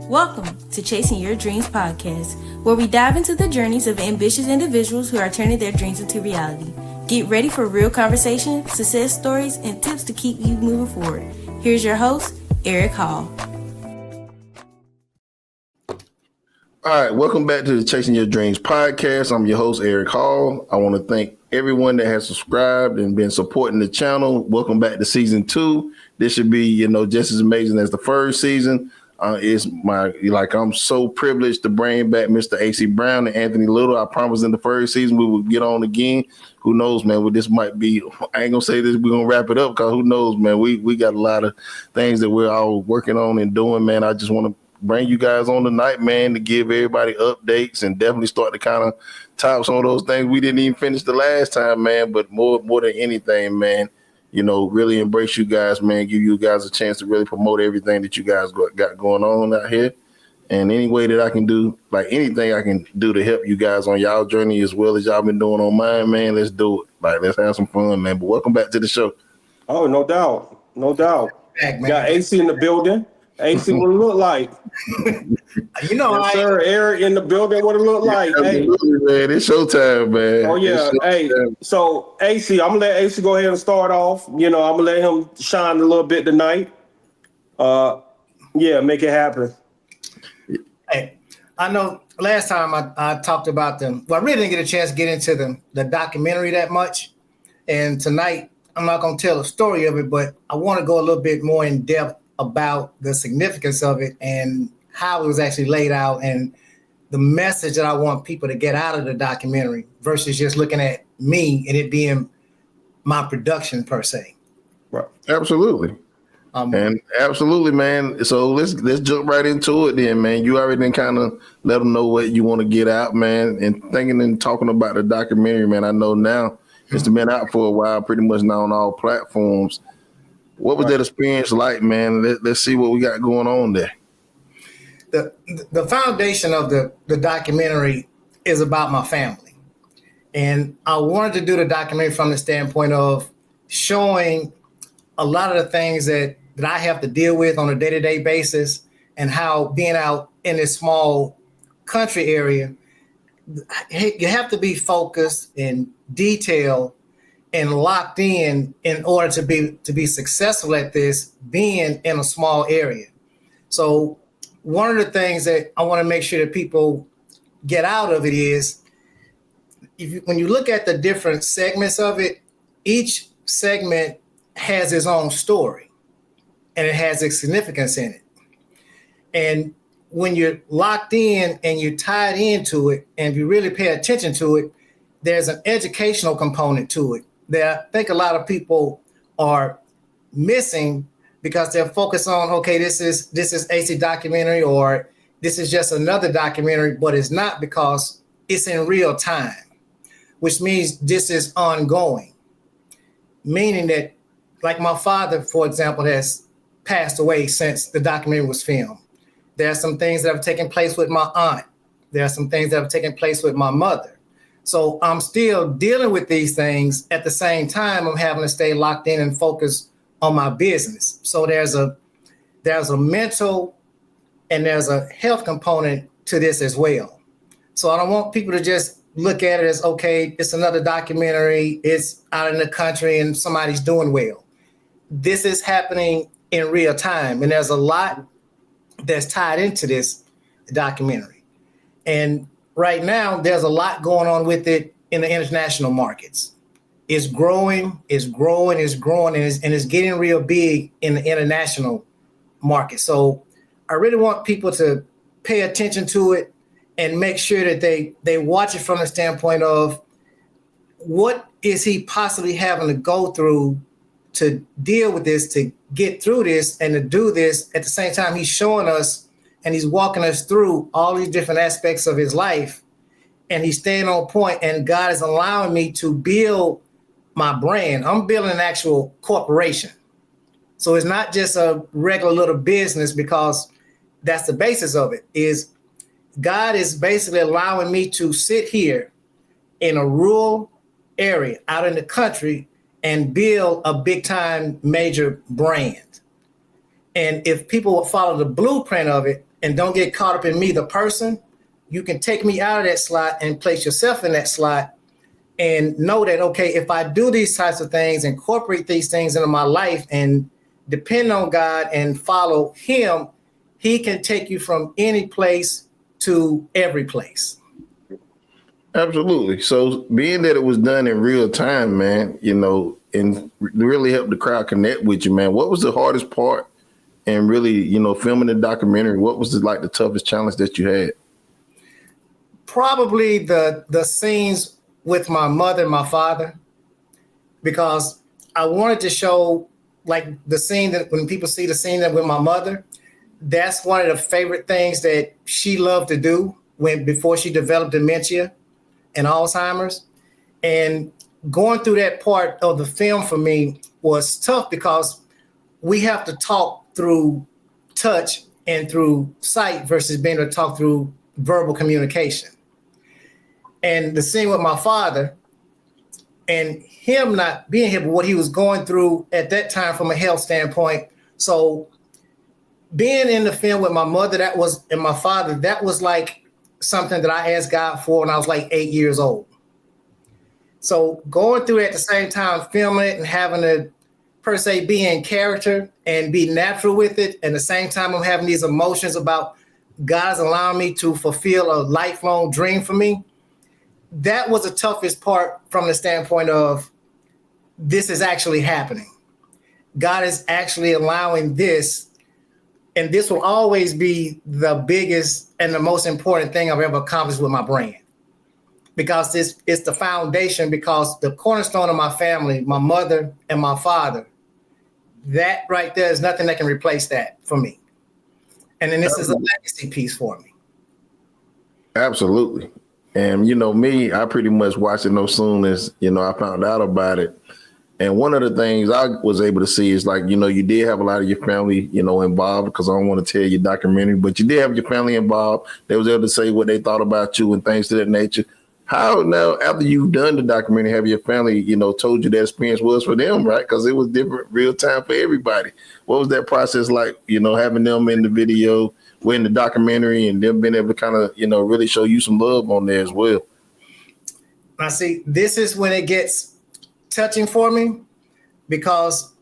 Welcome to Chasing Your Dreams podcast, where we dive into the journeys of ambitious individuals who are turning their dreams into reality. Get ready for real conversation, success stories, and tips to keep you moving forward. Here's your host, Eric Hall. All right, welcome back to the Chasing Your Dreams podcast. I'm your host, Eric Hall. I want to thank everyone that has subscribed and been supporting the channel. Welcome back to season 2. This should be, just as amazing as the first season. I'm so privileged to bring back Mr. Acy Brown and Anthony Little. I promised in the first season we would get on again. Who knows, man? Well, this might be, I ain't gonna say this, we're gonna wrap it up because who knows, man? We got a lot of things that we're all working on and doing, man. I just want to bring you guys on tonight, man, to give everybody updates and definitely start to kind of top some of those things we didn't even finish the last time, man. But more than anything, man, really embrace you guys, man, give you guys a chance to really promote everything that you guys got going on out here. And any way that I can do, like anything I can do to help you guys on y'all journey as well as y'all been doing on mine, man, let's do it. Like, let's have some fun, man. But welcome back to the show. Oh, no doubt. No doubt. Got Acy in the building. Acy, what it look like? Yes, sir. Eric in the building, what it look like? Absolutely, man. It's showtime, man. Oh, yeah. Hey, so Acy, I'm going to let Acy go ahead and start off. I'm going to let him shine a little bit tonight. Make it happen. Hey, I know last time I talked about them. Well, I really didn't get a chance to get into the documentary that much. And tonight, I'm not going to tell the story of it, but I want to go a little bit more in depth about the significance of it and how it was actually laid out and the message that I want people to get out of the documentary versus just looking at me and it being my production per se. Right. Absolutely. And absolutely, man. So let's jump right into it then, man. You already kind of let them know what you want to get out, man. And thinking and talking about the documentary, man, I know now it's been out for a while, pretty much now on all platforms. What was that experience like, man? Let's see what we got going on there. The foundation of the documentary is about my family. And I wanted to do the documentary from the standpoint of showing a lot of the things that I have to deal with on a day-to-day basis and how being out in this small country area, you have to be focused and detailed and locked in order to be successful at this, being in a small area. So one of the things that I want to make sure that people get out of it is, when you look at the different segments of it, each segment has its own story and it has its significance in it. And when you're locked in and you're tied into it and you really pay attention to it, there's an educational component to it that I think a lot of people are missing because they're focused on, okay, this is Acys Documentary or this is just another documentary, but it's not because it's in real time, which means this is ongoing. Meaning that, like my father, for example, has passed away since the documentary was filmed. There are some things that have taken place with my aunt. There are some things that have taken place with my mother. So I'm still dealing with these things. At the same time, I'm having to stay locked in and focus on my business. So there's a mental and there's a health component to this as well. So I don't want people to just look at it as, okay, it's another documentary, it's out in the country and somebody's doing well. This is happening in real time. And there's a lot that's tied into this documentary. And right now, there's a lot going on with it in the international markets. It's growing, and it's getting real big in the international market. So I really want people to pay attention to it and make sure that they watch it from the standpoint of what is he possibly having to go through to deal with this, to get through this and to do this. At the same time, he's showing us and he's walking us through all these different aspects of his life. And he's staying on point, and God is allowing me to build my brand. I'm building an actual corporation. So it's not just a regular little business, because that's the basis of it, is God is basically allowing me to sit here in a rural area out in the country and build a big time major brand. And if people will follow the blueprint of it, and don't get caught up in me, the person. You can take me out of that slot and place yourself in that slot and know that, okay, if I do these types of things, incorporate these things into my life and depend on God and follow him, he can take you from any place to every place. Absolutely. So being that it was done in real time, man, you know, and really helped the crowd connect with you, man, what was the hardest part in really, you know, filming the documentary? What was the toughest challenge that you had? Probably the scenes with my mother and my father, because I wanted to show like the scene that when people see the scene that with my mother, that's one of the favorite things that she loved to do before she developed dementia and Alzheimer's. And going through that part of the film for me was tough because we have to talk through touch and through sight versus being able to talk through verbal communication. And the scene with my father and him not being here, but what he was going through at that time from a health standpoint. So being in the film with my mother, and my father, that was like something that I asked God for when I was like 8 years old. So going through it at the same time, filming it and having to, per se, be in character and be natural with it. And at the same time, I'm having these emotions about God's allowing me to fulfill a lifelong dream for me. That was the toughest part from the standpoint of this is actually happening. God is actually allowing this, and this will always be the biggest and the most important thing I've ever accomplished with my brand. Because this is the foundation, because the cornerstone of my family, my mother and my father, that right there is nothing that can replace that for me. And then this is a legacy piece for me. Absolutely. And, you know, me, I pretty much watched it as soon as, you know, I found out about it. And one of the things I was able to see is like, you know, you did have a lot of your family, you know, involved, because I don't want to tell you documentary, but you did have your family involved. They was able to say what they thought about you and things to that nature. How now, after you've done the documentary, have your family, you know, told you that experience was for them, right? Because it was different, real time for everybody. What was that process like, you know, having them in the video, we're in the documentary, and them being able to kind of, you know, really show you some love on there as well? Now, see, this is when it gets touching for me, because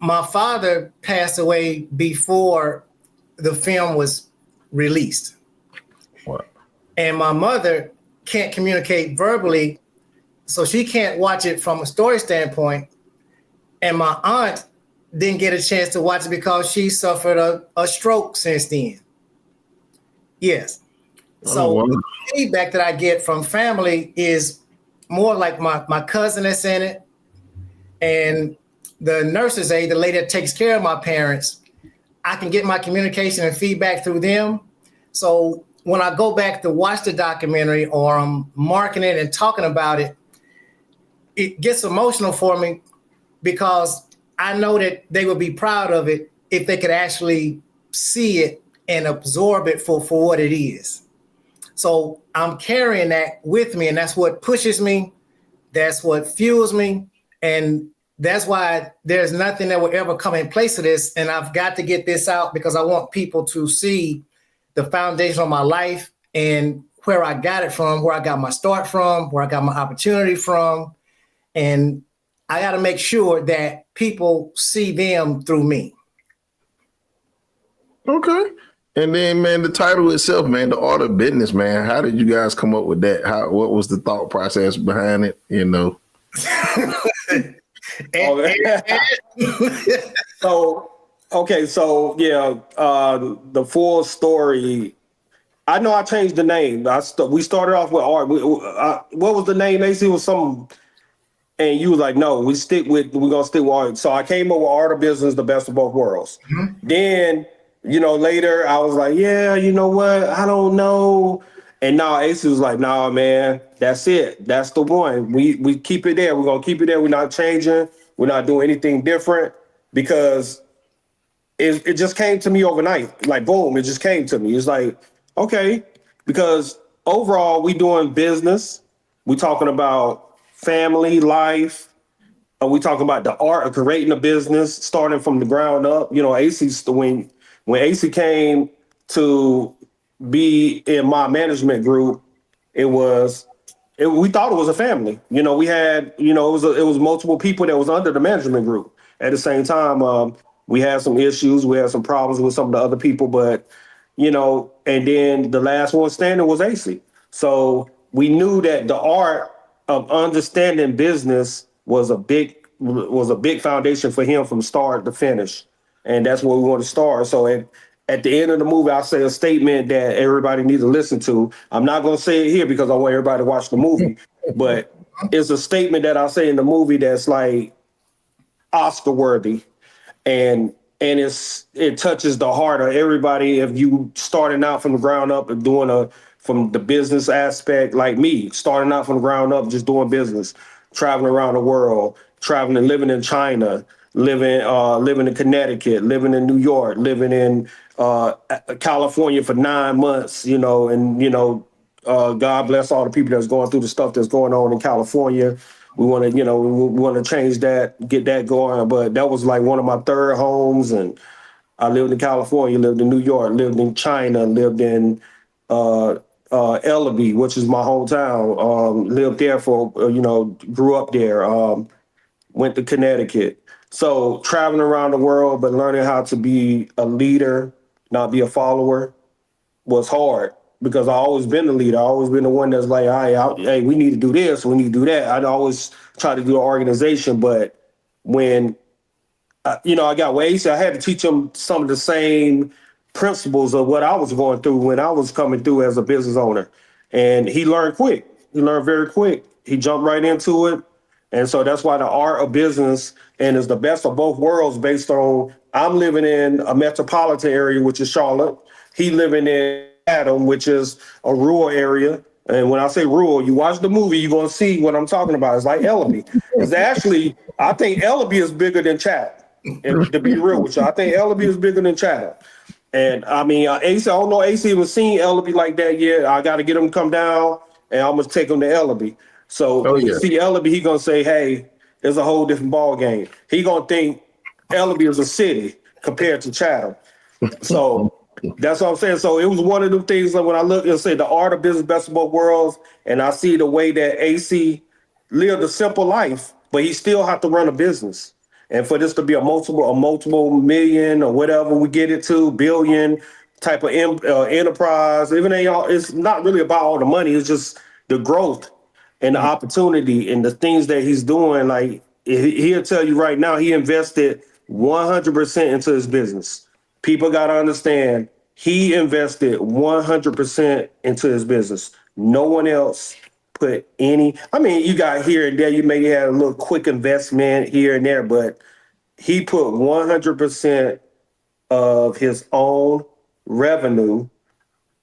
my father passed away before the film was released. Wow. And my mother can't communicate verbally, so she can't watch it from a story standpoint. And my aunt didn't get a chance to watch it because she suffered a stroke since then. Yes. So the feedback that I get from family is more like my cousin that's in it, and the nurse's aide, the lady that takes care of my parents. I can get my communication and feedback through them. So when I go back to watch the documentary or I'm marking it and talking about it, it gets emotional for me, because I know that they would be proud of it if they could actually see it and absorb it for what it is. So I'm carrying that with me, and that's what pushes me. That's what fuels me. And that's why there's nothing that will ever come in place of this. And I've got to get this out because I want people to see the foundation of my life and where I got it from, where I got my start from, where I got my opportunity from. And I got to make sure that people see them through me. Okay. And then, man, the title itself, man, The Art of Business, man. How did you guys come up with that? What was the thought process behind it? You know? So the full story. I know I changed the name. We started off with art. What was the name? Acy was something, and you was like, "No, we're gonna stick with art." So I came up with Art of Business, the best of both worlds. Mm-hmm. Then, you know, later I was like, "Yeah, you know what? I don't know." And now Acy was like, "Nah, man, that's it. That's the one. We keep it there. We're gonna keep it there. We're not changing. We're not doing anything different," because it just came to me overnight. Like, boom, it just came to me. It's like, okay, because overall we doing business. We talking about family, life. We talking about the art of creating a business, starting from the ground up. You know, when Acy came to be in my management group, we thought it was a family. We had, it was multiple people that was under the management group. At the same time, we had some issues, we had some problems with some of the other people, but and then the last one standing was Acy. So we knew that the art of understanding business was a big foundation for him from start to finish, and that's where we want to start. So at the end of the movie, I'll say a statement that everybody needs to listen to. I'm not going to say it here because I want everybody to watch the movie, but it's a statement that I'll say in the movie that's like Oscar worthy, and it touches the heart of everybody. If you starting out from the ground up and from the business aspect, like me, starting out from the ground up, just doing business, traveling around the world, living in China, living in Connecticut, living in New York, living in California for 9 months, God bless all the people that's going through the stuff that's going on in California. We want to change that, get that going. But that was like one of my third homes, and I lived in California, lived in New York, lived in China, lived in Ellaby, which is my hometown. Lived there grew up there. Went to Connecticut. So traveling around the world, but learning how to be a leader, not be a follower, was hard because I always been the leader. I always been the one that's like, hey, we need to do this, we need to do that. I'd always try to do an organization, but when I got with Acy, I had to teach him some of the same principles of what I was going through when I was coming through as a business owner. And he learned quick. He learned very quick. He jumped right into it. And so that's why the art of business and is the best of both worlds based on I'm living in a metropolitan area, which is Charlotte. He living in Adam, which is a rural area. And when I say rural, you watch the movie, you're going to see what I'm talking about. It's like Ellaby. It's actually, I think Ellaby is bigger than Chatham. To be real with you, I think Ellaby is bigger than Chatham. And I mean, Acy, I don't know Acy even seen Ellaby like that yet. I got to get him to come down and I'm going to take him to Ellaby. So when you see Ellaby, he going to say, hey, there's a whole different ball game. He going to think Ellaby is a city compared to Chatham. So that's what I'm saying. So it was one of the things that when I look and say the art of business, best of both worlds, and I see the way that Acy lived a simple life, but he still have to run a business. And for this to be a multiple million or whatever we get it to, billion type of enterprise, even though it's not really about all the money, it's just the growth and the opportunity and the things that he's doing. Like he'll tell you right now, he invested 100% into his business. People got to understand he invested 100% into his business. No one else put any. I mean, you got here and there, you maybe had a little quick investment here and there, but he put 100% of his own revenue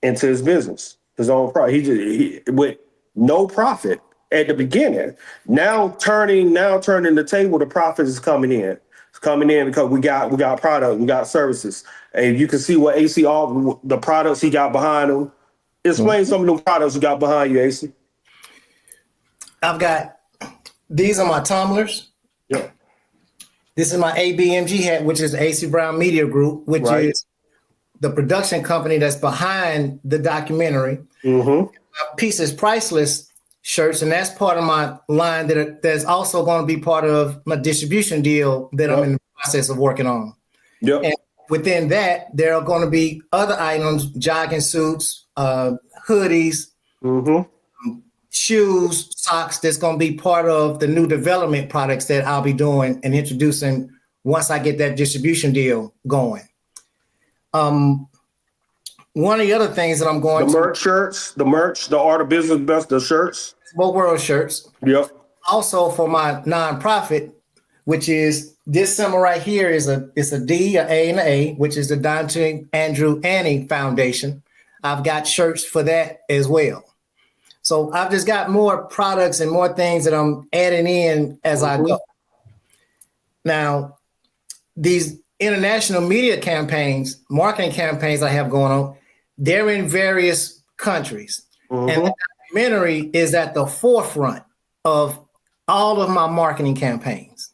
into his business, his own profit. He with no profit at the beginning. Now turning the table, the profit is coming in. It's coming in because we got product, we got services. And you can see what Acy, all the products he got behind him. Explain some of the products he got behind you, Acy. These are my tumblers. Yeah. This is my ABMG hat, which is Acy Brown Media Group, which is the production company that's behind the documentary. Mm-hmm. Piece is Priceless shirts, and that's part of my line that's also going to be part of my distribution deal that I'm in the process of working on. Yep. And within that, there are going to be other items, jogging suits, hoodies, shoes, socks, that's going to be part of the new development products that I'll be doing and introducing once I get that distribution deal going. One of the other things that I'm going merch shirts, the art of business best, the shirts. Both world shirts. Yep. Also for my nonprofit, which is this symbol right here is a D, an A, and an A, which is the Dante Andrew Annie Foundation. I've got shirts for that as well. So I've just got more products and more things that I'm adding in as I go. Now, these international media campaigns, marketing campaigns I have going on, they're in various countries. And the documentary is at the forefront of all of my marketing campaigns.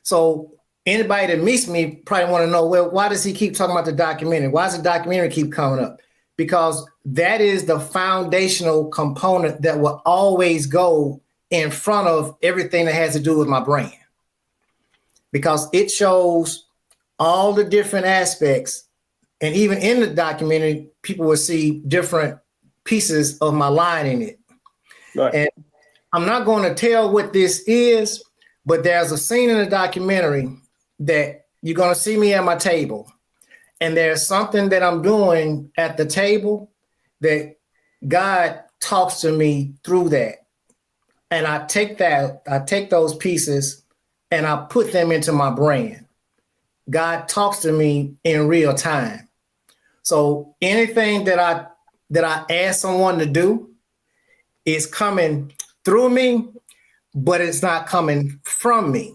So anybody that meets me probably want to know, well, why does he keep talking about the documentary? Why does the documentary keep coming up? Because that is the foundational component that will always go in front of everything that has to do with my brand. Because it shows all the different aspects. And even in the documentary, people will see different pieces of my line in it. Right. And I'm not going to tell what this is, but there's a scene in the documentary that you're going to see me at my table. And there's something that I'm doing at the table that God talks to me through that. And I take those pieces and I put them into my brand. God talks to me in real time. So anything that I ask someone to do is coming through me, but it's not coming from me.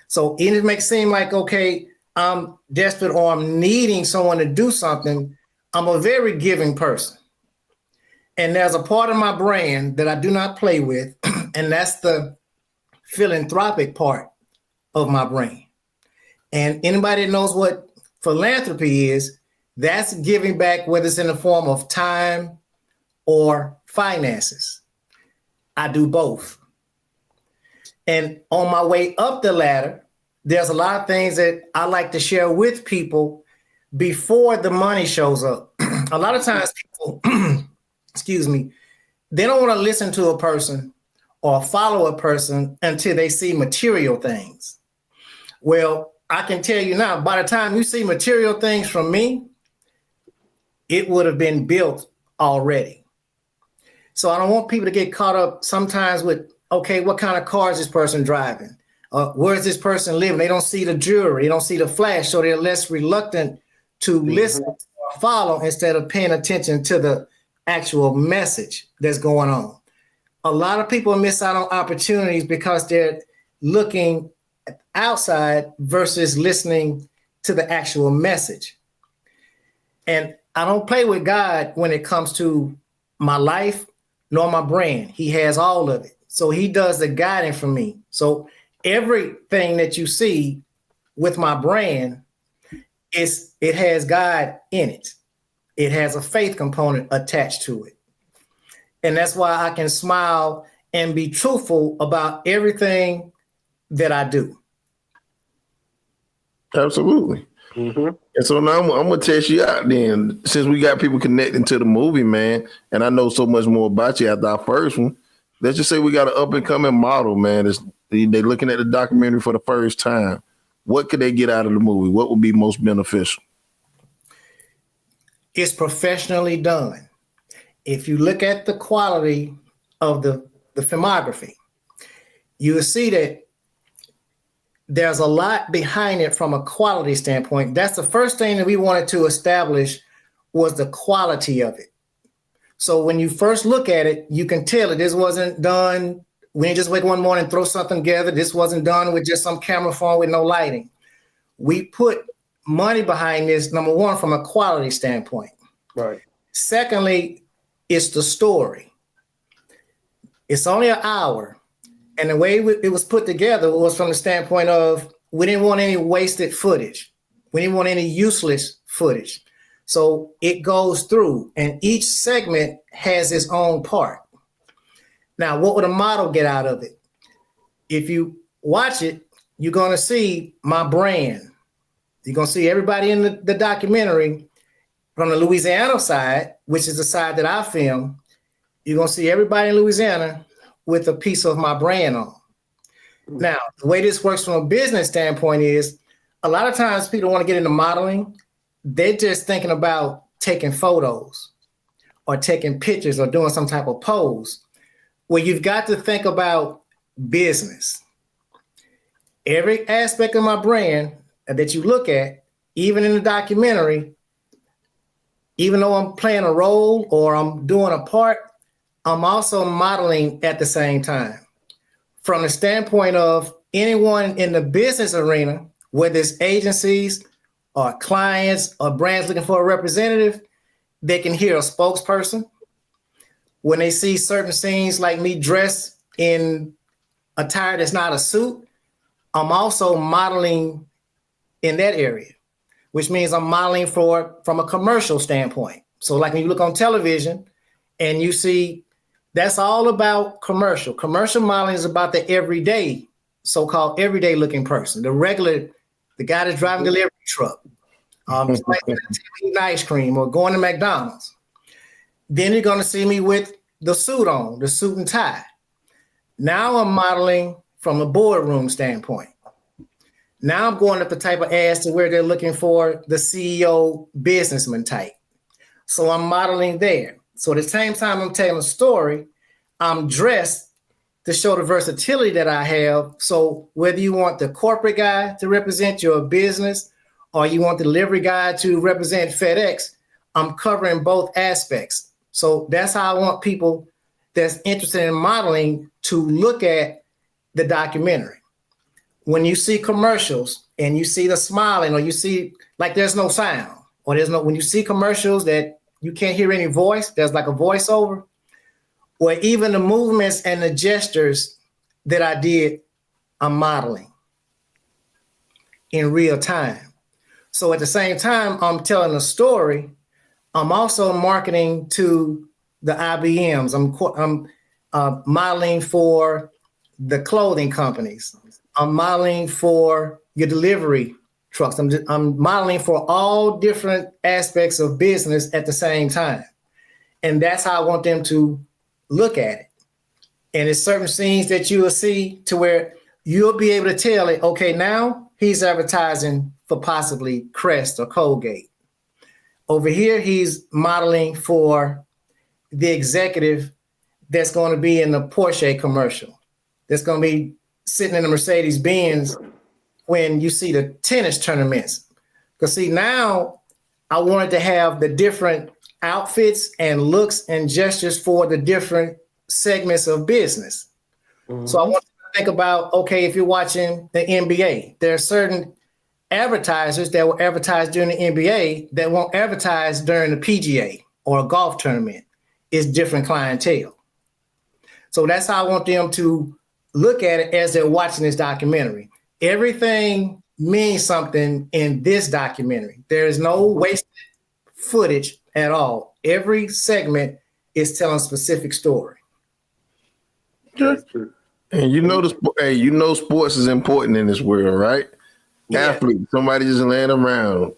So it may seem like, okay, I'm desperate or I'm needing someone to do something. I'm a very giving person. And there's a part of my brand that I do not play with, and that's the philanthropic part of my brand. And anybody that knows what philanthropy is, that's giving back, whether it's in the form of time or finances. I do both. And on my way up the ladder, there's a lot of things that I like to share with people before the money shows up. A lot of times people, excuse me, they don't want to listen to a person or follow a person until they see material things. Well, I can tell you now, by the time you see material things from me, it would have been built already. So I don't want people to get caught up sometimes with, okay, what kind of car is this person driving? Where is this person living? They don't see the jewelry, they don't see the flash, so they're less reluctant to listen or follow instead of paying attention to the actual message that's going on. A lot of people miss out on opportunities because they're looking outside versus listening to the actual message. And I don't play with God when it comes to my life nor my brand. He has all of it. So he does the guiding for me. So everything that you see with my brand it has God in it. It has a faith component attached to it. And that's why I can smile and be truthful about everything that I do. Absolutely. Mm-hmm. And so now I'm going to test you out then, since we got people connecting to the movie, man, and I know so much more about you after our first one. Let's just say we got an up-and-coming model, man. They're looking at the documentary for the first time. What could they get out of the movie? What would be most beneficial? It's professionally done. If you look at the quality of the filmography, you will see that there's a lot behind it from a quality standpoint. That's the first thing that we wanted to establish was the quality of it. So when you first look at it, you can tell that this wasn't done. We didn't just wake one morning and throw something together. This wasn't done with just some camera phone with no lighting. We put money behind this, number one, from a quality standpoint. Right. Secondly, it's the story. It's only an hour. And the way it was put together was from the standpoint of we didn't want any wasted footage. We didn't want any useless footage. So it goes through, and each segment has its own part. Now, what would a model get out of it? If you watch it, you're going to see my brand. You're going to see everybody in the documentary from the Louisiana side, which is the side that I film. You're going to see everybody in Louisiana with a piece of my brand on. Now, the way this works from a business standpoint is a lot of times people want to get into modeling. They're just thinking about taking photos or taking pictures or doing some type of pose. Well, you've got to think about business. Every aspect of my brand that you look at, even in the documentary, even though I'm playing a role or I'm doing a part, I'm also modeling at the same time. From the standpoint of anyone in the business arena, whether it's agencies or clients or brands looking for a representative, they can hear a spokesperson. When they see certain scenes like me dressed in attire that's not a suit, I'm also modeling in that area, which means I'm modeling from a commercial standpoint. So like when you look on television and you see that's all about commercial. Commercial modeling is about the everyday, so-called everyday looking person, the guy that's driving the delivery truck, eating ice cream or going to McDonald's. Then you're going to see me with the suit on, the suit and tie. Now I'm modeling from a boardroom standpoint. Now I'm going up the type of ads to where they're looking for the CEO businessman type. So I'm modeling there. So at the same time I'm telling a story, I'm dressed to show the versatility that I have. So whether you want the corporate guy to represent your business or you want the delivery guy to represent FedEx, I'm covering both aspects. So that's how I want people that's interested in modeling to look at the documentary. When you see commercials and you see the smiling or you see like there's no sound or when you see commercials that you can't hear any voice, there's like a voiceover, or even the movements and the gestures that I did, I'm modeling in real time. So at the same time, I'm telling a story. I'm also marketing to the IBMs. I'm modeling for the clothing companies. I'm modeling for your delivery trucks. I'm modeling for all different aspects of business at the same time. And that's how I want them to look at it. And there's certain scenes that you will see to where you'll be able to tell it, okay, now he's advertising for possibly Crest or Colgate. Over here, he's modeling for the executive that's going to be in the Porsche commercial, that's going to be sitting in the Mercedes-Benz when you see the tennis tournaments. Because see, now I wanted to have the different outfits and looks and gestures for the different segments of business. Mm-hmm. So I want you to think about, okay, if you're watching the NBA, there are certain advertisers that will advertise during the NBA that won't advertise during the PGA or a golf tournament. It's different clientele. So that's how I want them to look at it as they're watching this documentary. Everything means something in this documentary. There is no wasted footage at all. Every segment is telling a specific story. And you know sports is important in this world, right? Yeah. Athlete, somebody just laying around,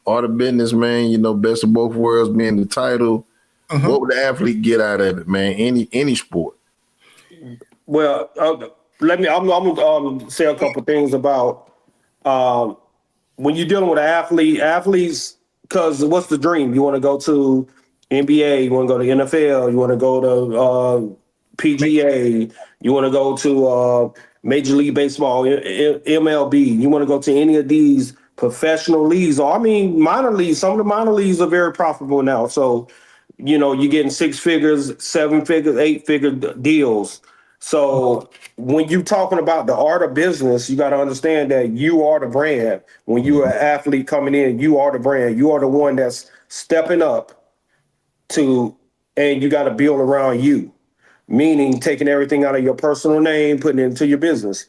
all the businessman, best of both worlds being the title. Uh-huh. What would the athlete get out of it, man? Any sport. Well, I'm gonna say a couple things about when you're dealing with an athletes, because what's the dream? You want to go to NBA, you want to go to NFL, you want to go to PGA, you want to go to Major League Baseball, MLB, you want to go to any of these professional leagues, or minor leagues. Some of the minor leagues are very profitable now. So, you're getting 6 figures, 7 figures, 8-figure deals. So when you're talking about the art of business, you got to understand that you are the brand. When you're an athlete coming in, you are the brand. You are the one that's stepping up and you got to build around you, meaning taking everything out of your personal name, putting it into your business.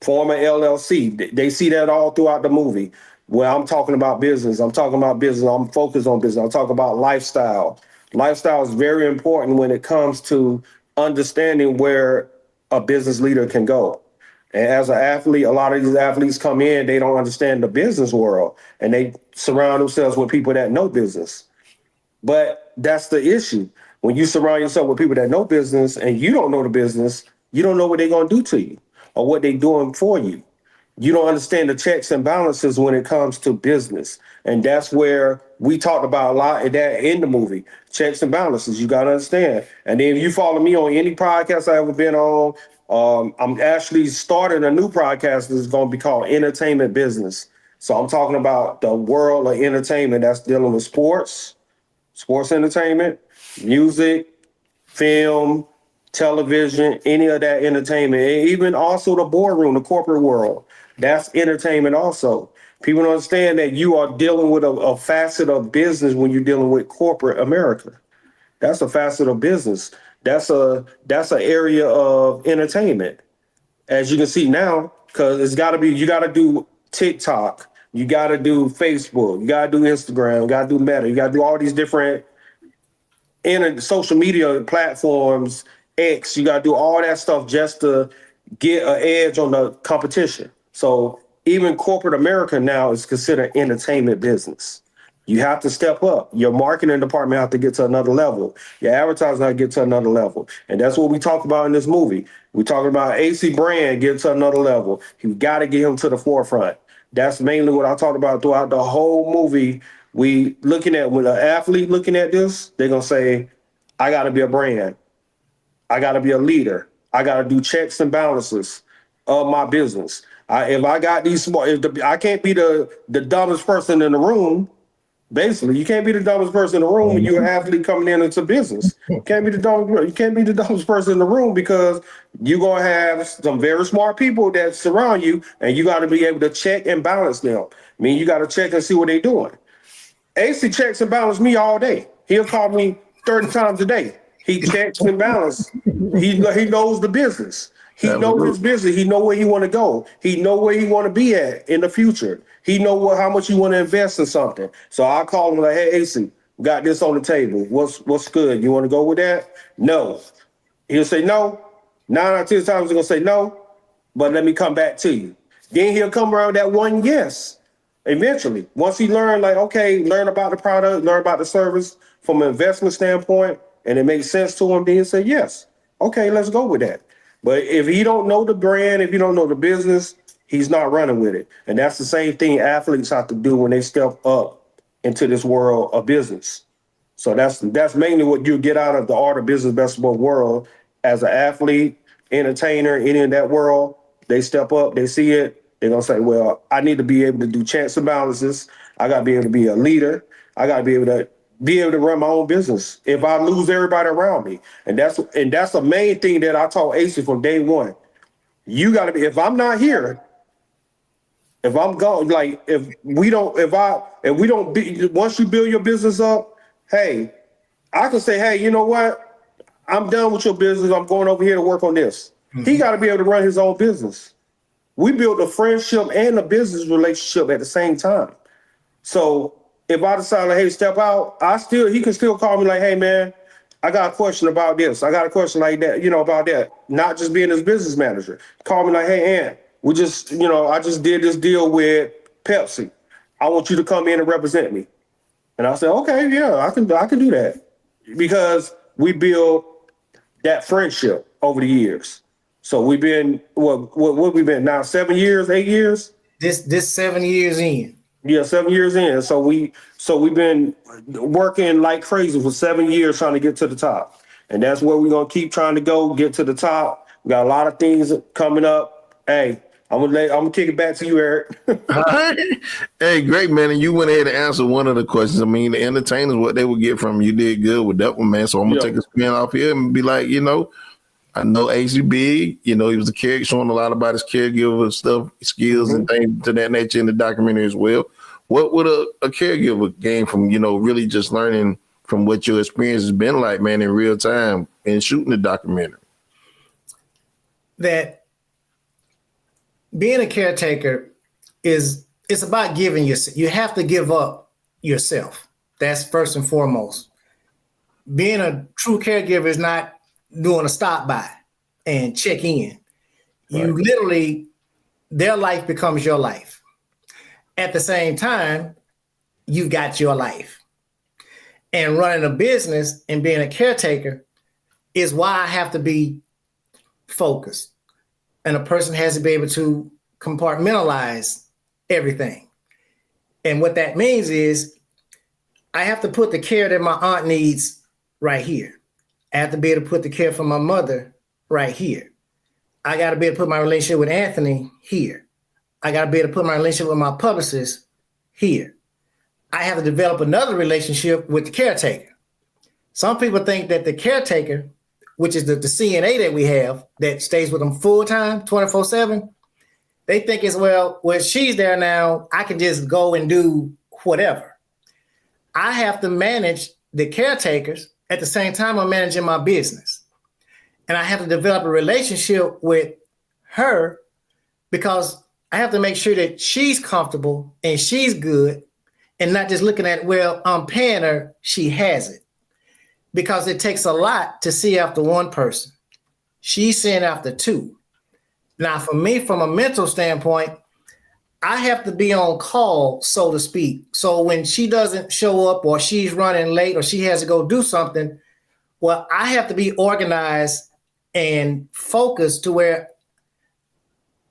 Form an LLC. They see that all throughout the movie. Well, I'm talking about business. I'm focused on business. I'm talking about lifestyle. Lifestyle is very important when it comes to understanding where a business leader can go. And as an athlete, a lot of these athletes come in, they don't understand the business world, and they surround themselves with people that know business. But that's the issue. When you surround yourself with people that know business and you don't know the business, you don't know what they're going to do to you or what they're doing for you. You don't understand the checks and balances when it comes to business. And that's where we talked about a lot of that in the movie. Checks and balances, you got to understand. And then if you follow me on any podcast I've ever been on, I'm actually starting a new podcast that's going to be called Entertainment Business. So I'm talking about the world of entertainment that's dealing with sports entertainment, music, film, television, any of that entertainment, and even also the boardroom, the corporate world. That's entertainment also. People don't understand that you are dealing with a facet of business when you're dealing with corporate America. That's a facet of business. That's an area of entertainment. As you can see now, because you got to do TikTok, you got to do Facebook, you got to do Instagram, you got to do Meta, you got to do all these different social media platforms, X, you got to do all that stuff just to get an edge on the competition. So even corporate America now is considered entertainment business. You have to step up. Your marketing department have to get to another level. Your advertising have to get to another level. And that's what we talk about in this movie. We're talking about Acy Brand getting to another level. You got to get him to the forefront. That's mainly what I talked about throughout the whole movie. We looking at, when an athlete looking at this, they're going to say, I got to be a brand. I got to be a leader. I got to do checks and balances of my business. If I got these smart, I can't be the dumbest person in the room. Basically, you can't be the dumbest person in the room when you're an athlete coming into business. You can't be the dumbest person in the room, because you're gonna have some very smart people that surround you, and you got to be able to check and balance them. I mean, you got to check and see what they're doing. Acy checks and balances me all day. He'll call me 30 times a day. He checks and balances. He knows the business. He knows his business. He know where he want to go. He know where he want to be at in the future. He know how much you want to invest in something. So I call him like, hey, Acy, got this on the table. What's good? You want to go with that? No. He'll say no. 9 out of 10 times he's going to say no, but let me come back to you. Then he'll come around that one yes. Eventually, once he learn about the product, learn about the service from an investment standpoint, and it makes sense to him, then he'll say yes. Okay, let's go with that. But if he don't know the brand, if he don't know the business, he's not running with it. And that's the same thing athletes have to do when they step up into this world of business. So that's mainly what you get out of the art of business basketball world. As an athlete, entertainer, any in that world, they step up, they see it, they're gonna say, well, I need to be able to do checks and balances. I gotta be able to be a leader. I gotta be able to run my own business if I lose everybody around me. And that's the main thing that I taught Acy from day one. You gotta be, if I'm not here, if I'm gone, like once you build your business up, hey, I can say, hey, you know what? I'm done with your business. I'm going over here to work on this. Mm-hmm. He got to be able to run his own business. We built a friendship and a business relationship at the same time. So if I decide, like, hey, step out, he can still call me like, hey, man, I got a question about this. I got a question like that, about that. Not just being his business manager. Call me like, hey, Ant, I just did this deal with Pepsi. I want you to come in and represent me. And I said, okay, yeah, I can do that. Because we built that friendship over the years. So we've been, what we've been now, 7 years, 8 years? This 7 years in. Yeah, 7 years in. So we've been working like crazy for 7 years trying to get to the top. And that's where we're gonna keep trying to go, get to the top. We got a lot of things coming up. Hey, I'm gonna kick it back to you, Eric. Hey, great, man. And you went ahead and answered one of the questions. I mean, the entertainers, what they would get from you did good with that one, man. So I'm gonna take a spin off here and be like, I know Acy big, he was a caregiver, showing a lot about his caregiver stuff, skills, and things to that nature in the documentary as well. What would a caregiver gain from, really just learning from what your experience has been like, man, in real time and shooting the documentary? That being a caretaker it's about giving yourself. You have to give up yourself. That's first and foremost. Being a true caregiver is not doing a stop by and check in. Right. You literally, their life becomes your life. At the same time, you got your life. And running a business and being a caretaker is why I have to be focused. And a person has to be able to compartmentalize everything. And what that means is I have to put the care that my aunt needs right here. I have to be able to put the care for my mother right here. I got to be able to put my relationship with Anthony here. I got to be able to put my relationship with my publicist here. I have to develop another relationship with the caretaker. Some people think that the caretaker, which is the CNA that we have that stays with them full time, 24/7, they think it's, well, she's there now, I can just go and do whatever. I have to manage the caretakers at the same time I'm managing my business. And I have to develop a relationship with her because I have to make sure that she's comfortable and she's good and not just looking at, well, I'm paying her, she has it. Because it takes a lot to see after one person. She's seeing after two. Now, for me, from a mental standpoint, I have to be on call, so to speak. So when she doesn't show up or she's running late or she has to go do something, well, I have to be organized and focused to where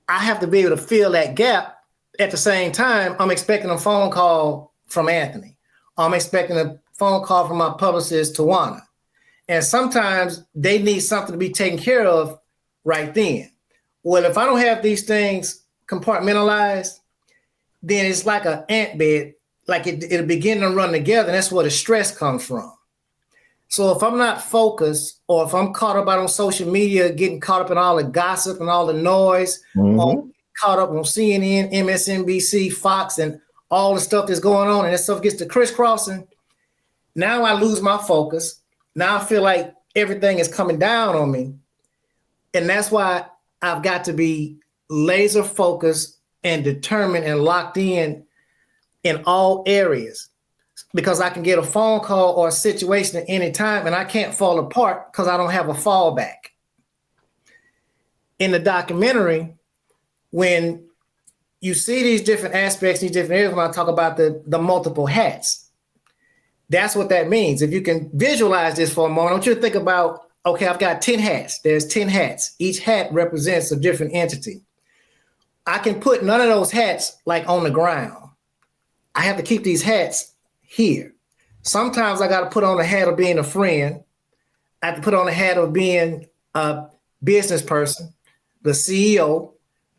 I have to be able to fill that gap. At the same time, I'm expecting a phone call from Anthony. I'm expecting a phone call from my publicist, Tawana. And sometimes they need something to be taken care of right then. Well, if I don't have these things compartmentalized, then it's like an ant bed, like it'll begin to run together. And that's where the stress comes from. So if I'm not focused, or if I'm caught up out on social media, getting caught up in all the gossip and all the noise, or caught up on CNN, MSNBC, Fox, and all the stuff that's going on, and that stuff gets to crisscrossing, now I lose my focus. Now I feel like everything is coming down on me. And that's why I've got to be laser focused and determined and locked in all areas, because I can get a phone call or a situation at any time and I can't fall apart because I don't have a fallback. In the documentary, when you see these different aspects, these different areas, when I talk about the multiple hats, that's what that means. If you can visualize this for a moment, I want you to think about, okay, I've got 10 hats. There's 10 hats. Each hat represents a different entity. I can put none of those hats like on the ground. I have to keep these hats here. Sometimes I got to put on the hat of being a friend. I have to put on the hat of being a business person, the CEO.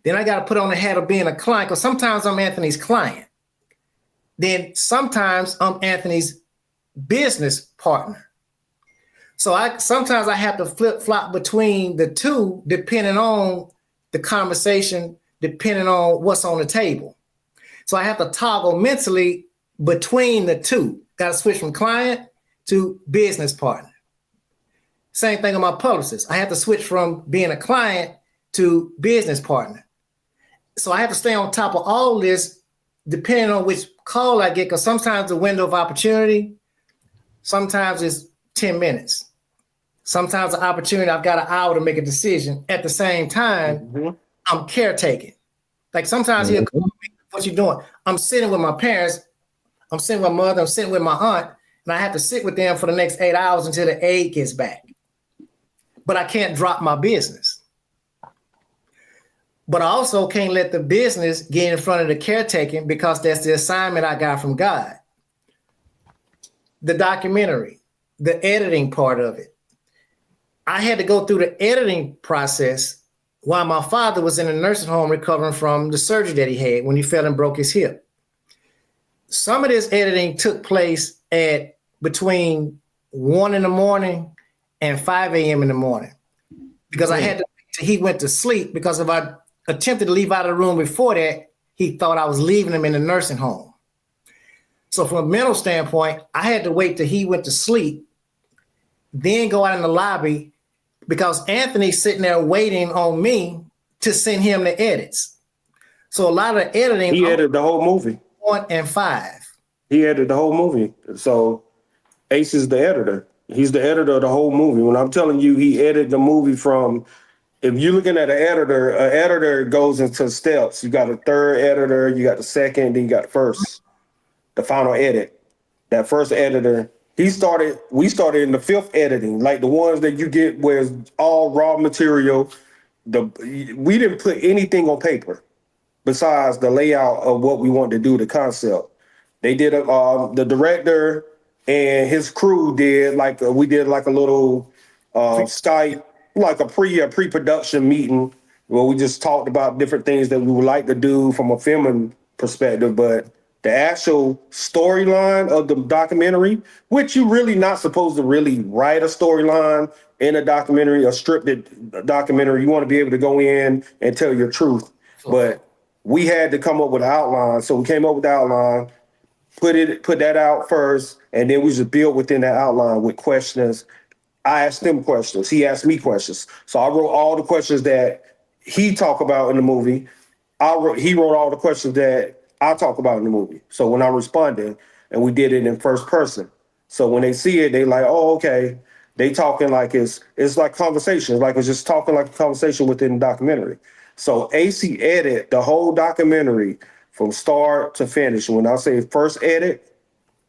Then I got to put on the hat of being a client, because sometimes I'm Anthony's client. Then sometimes I'm Anthony's business partner. So sometimes I have to flip-flop between the two, depending on the conversation, depending on what's on the table. So I have to toggle mentally between the two. Got to switch from client to business partner. Same thing with my publicist. I have to switch from being a client to business partner. So I have to stay on top of all this, depending on which call I get, because sometimes the window of opportunity, sometimes it's 10 minutes. Sometimes the opportunity, I've got an hour to make a decision. At the same time, I'm caretaking. Like sometimes he'll call me, what you doing? I'm sitting with my parents, I'm sitting with my mother, I'm sitting with my aunt, and I have to sit with them for the next 8 hours until the aide gets back. But I can't drop my business. But I also can't let the business get in front of the caretaking, because that's the assignment I got from God. The documentary, the editing part of it. I had to go through the editing process while my father was in a nursing home recovering from the surgery that he had when he fell and broke his hip. Some of this editing took place at between 1 a.m. and 5 a.m. in the morning, because I had to wait till he went to sleep, because if I attempted to leave out of the room before that, he thought I was leaving him in the nursing home. So from a mental standpoint, I had to wait till he went to sleep, then go out in the lobby, because Anthony's sitting there waiting on me to send him the edits. So a lot of editing. He edited the whole movie. 1 and 5. He edited the whole movie. So Ace is the editor. He's the editor of the whole movie. When I'm telling you, he edited the movie from, if you're looking at an editor goes into steps. You got a third editor, you got the second, then you got the first, the final edit. That first editor, we started in the 5th editing, like the ones that you get where it's all raw material. We didn't put anything on paper besides the layout of what we wanted to do, the concept. They did the director and his crew did we did a little Skype, like a pre-production meeting where we just talked about different things that we would like to do from a filming perspective. But the actual storyline of the documentary, which you're really not supposed to really write a storyline in a documentary, a scripted documentary. You want to be able to go in and tell your truth. But we had to come up with an outline. So we came up with the outline, put that out first, and then we just build within that outline with questions. I asked him questions. He asked me questions. So I wrote all the questions that he talked about in the movie. he wrote all the questions that I talk about in the movie. So when I'm responding, and we did it in first person. So when they see it, they like, oh, okay. They talking like it's like conversation, like it's just talking like a conversation within the documentary. So Acy edit the whole documentary from start to finish. When I say first edit,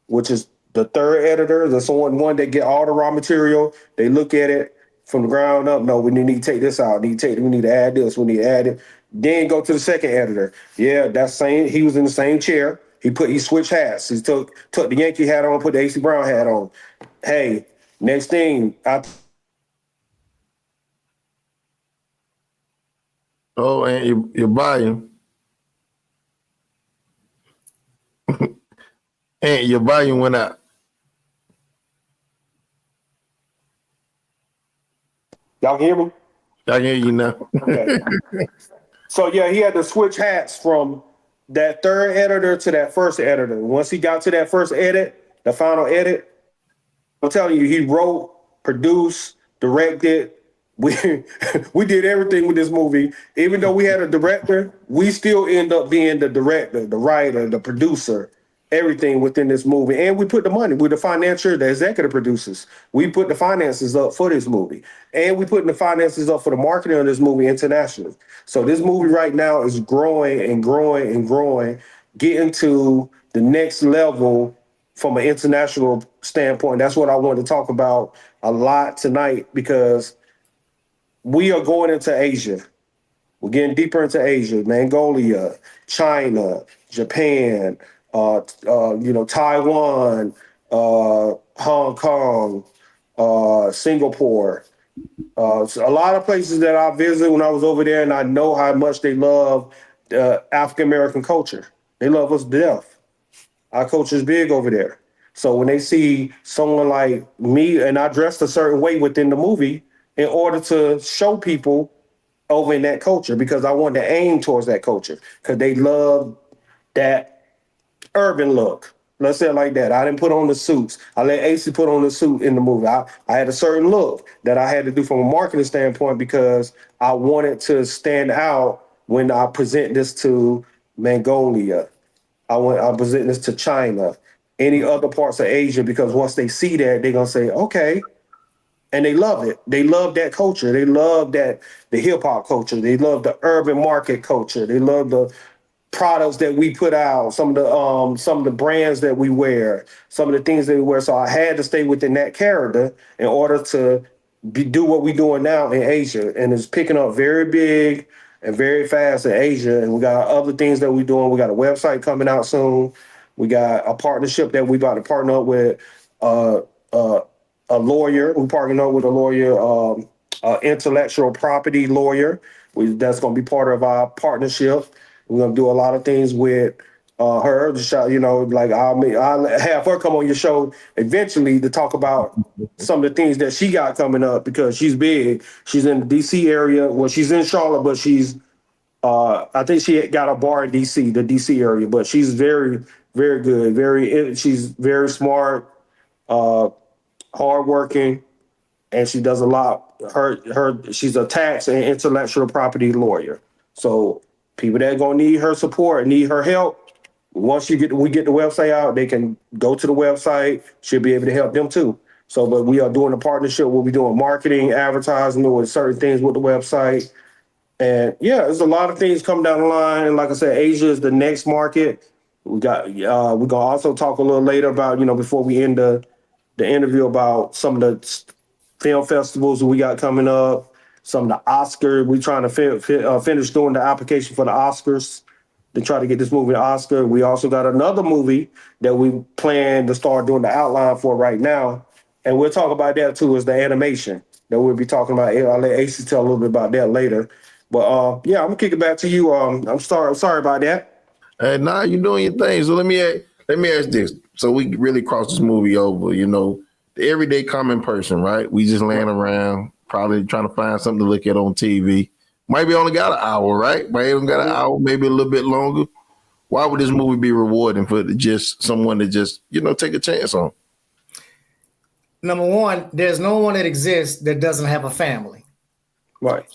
which is the third editor, the one that get all the raw material. They look at it from the ground up. No, we need to take this out. We need to add this. We need to add it. Then go to the second editor. Yeah, that's same. He was in the same chair. He switched hats. He took the Yankee hat on, put the Acy Brown hat on. Hey, next thing Oh, and your volume. And your volume went out. y'all can hear me? I can hear you now. Okay. So yeah, he had to switch hats from that third editor to that first editor. Once he got to that first edit, the final edit, I'm telling you, he wrote, produced, directed. We we did everything with this movie. Even though we had a director, we still end up being the director, the writer, the producer, everything within this movie. And we put the money with the financier, the executive producers. We put the finances up for this movie. And we putting the finances up for the marketing of this movie internationally. So this movie right now is growing and growing and growing, getting to the next level from an international standpoint. That's what I wanted to talk about a lot tonight, because we are going into Asia. We're getting deeper into Asia, Mongolia, China, Japan, Taiwan, Hong Kong, Singapore. So a lot of places that I visited when I was over there, and I know how much they love African American culture. They love us to death. Our culture is big over there. So when they see someone like me, and I dressed a certain way within the movie in order to show people over in that culture, because I wanted to aim towards that culture, because they love that urban look. Let's say it like that. I didn't put on the suits. I let Acy put on the suit in the movie. I had a certain look that I had to do from a marketing standpoint, because I wanted to stand out when I present this to Mongolia. I present this to China, any other parts of Asia, because once they see that, they're gonna say, okay. And they love it. They love that culture. They love that the hip hop culture. They love the urban market culture. They love the products that we put out, some of the brands that we wear, some of the things that we wear. So I had to stay within that character in order to do what we're doing now in Asia. And it's picking up very big and very fast in Asia. And we got other things that we're doing. We got a website coming out soon. We got a partnership that we about to partner up with uh, uh, a lawyer. We're partnering up with a lawyer, intellectual property lawyer. That's going to be part of our partnership. We're going to do a lot of things with her. Like I'll have her come on your show eventually to talk about some of the things that she got coming up, because she's big. She's in the DC area. Well, she's in Charlotte, but I think she got a bar in DC, the DC area. But she's very, very good. She's very smart, hardworking, and she does a lot. She's a tax and intellectual property lawyer. So people that are gonna need her support, need her help, once we get the website out, they can go to the website. She'll be able to help them too. So, but we are doing a partnership. We'll be doing marketing, advertising, doing certain things with the website. And yeah, there's a lot of things coming down the line. And like I said, Asia is the next market. We're gonna also talk a little later about, before we end the interview, about some of the film festivals that we got coming up, some of the Oscars. We're trying to finish doing the application for the Oscars to try to get this movie an Oscar. We also got another movie that we plan to start doing the outline for right now. And we'll talk about that too, is the animation that we'll be talking about. I'll let Acy tell a little bit about that later. But yeah, I'm gonna kick it back to you. I'm sorry about that. Hey, nah, you're doing your thing. So let me ask this. So we really cross this movie over, the everyday common person, right? We just laying around, probably trying to find something to look at on TV. Maybe only got an hour, right? Maybe only got an hour, maybe a little bit longer. Why would this movie be rewarding for just someone to just, take a chance on? Number one, there's no one that exists that doesn't have a family. Right.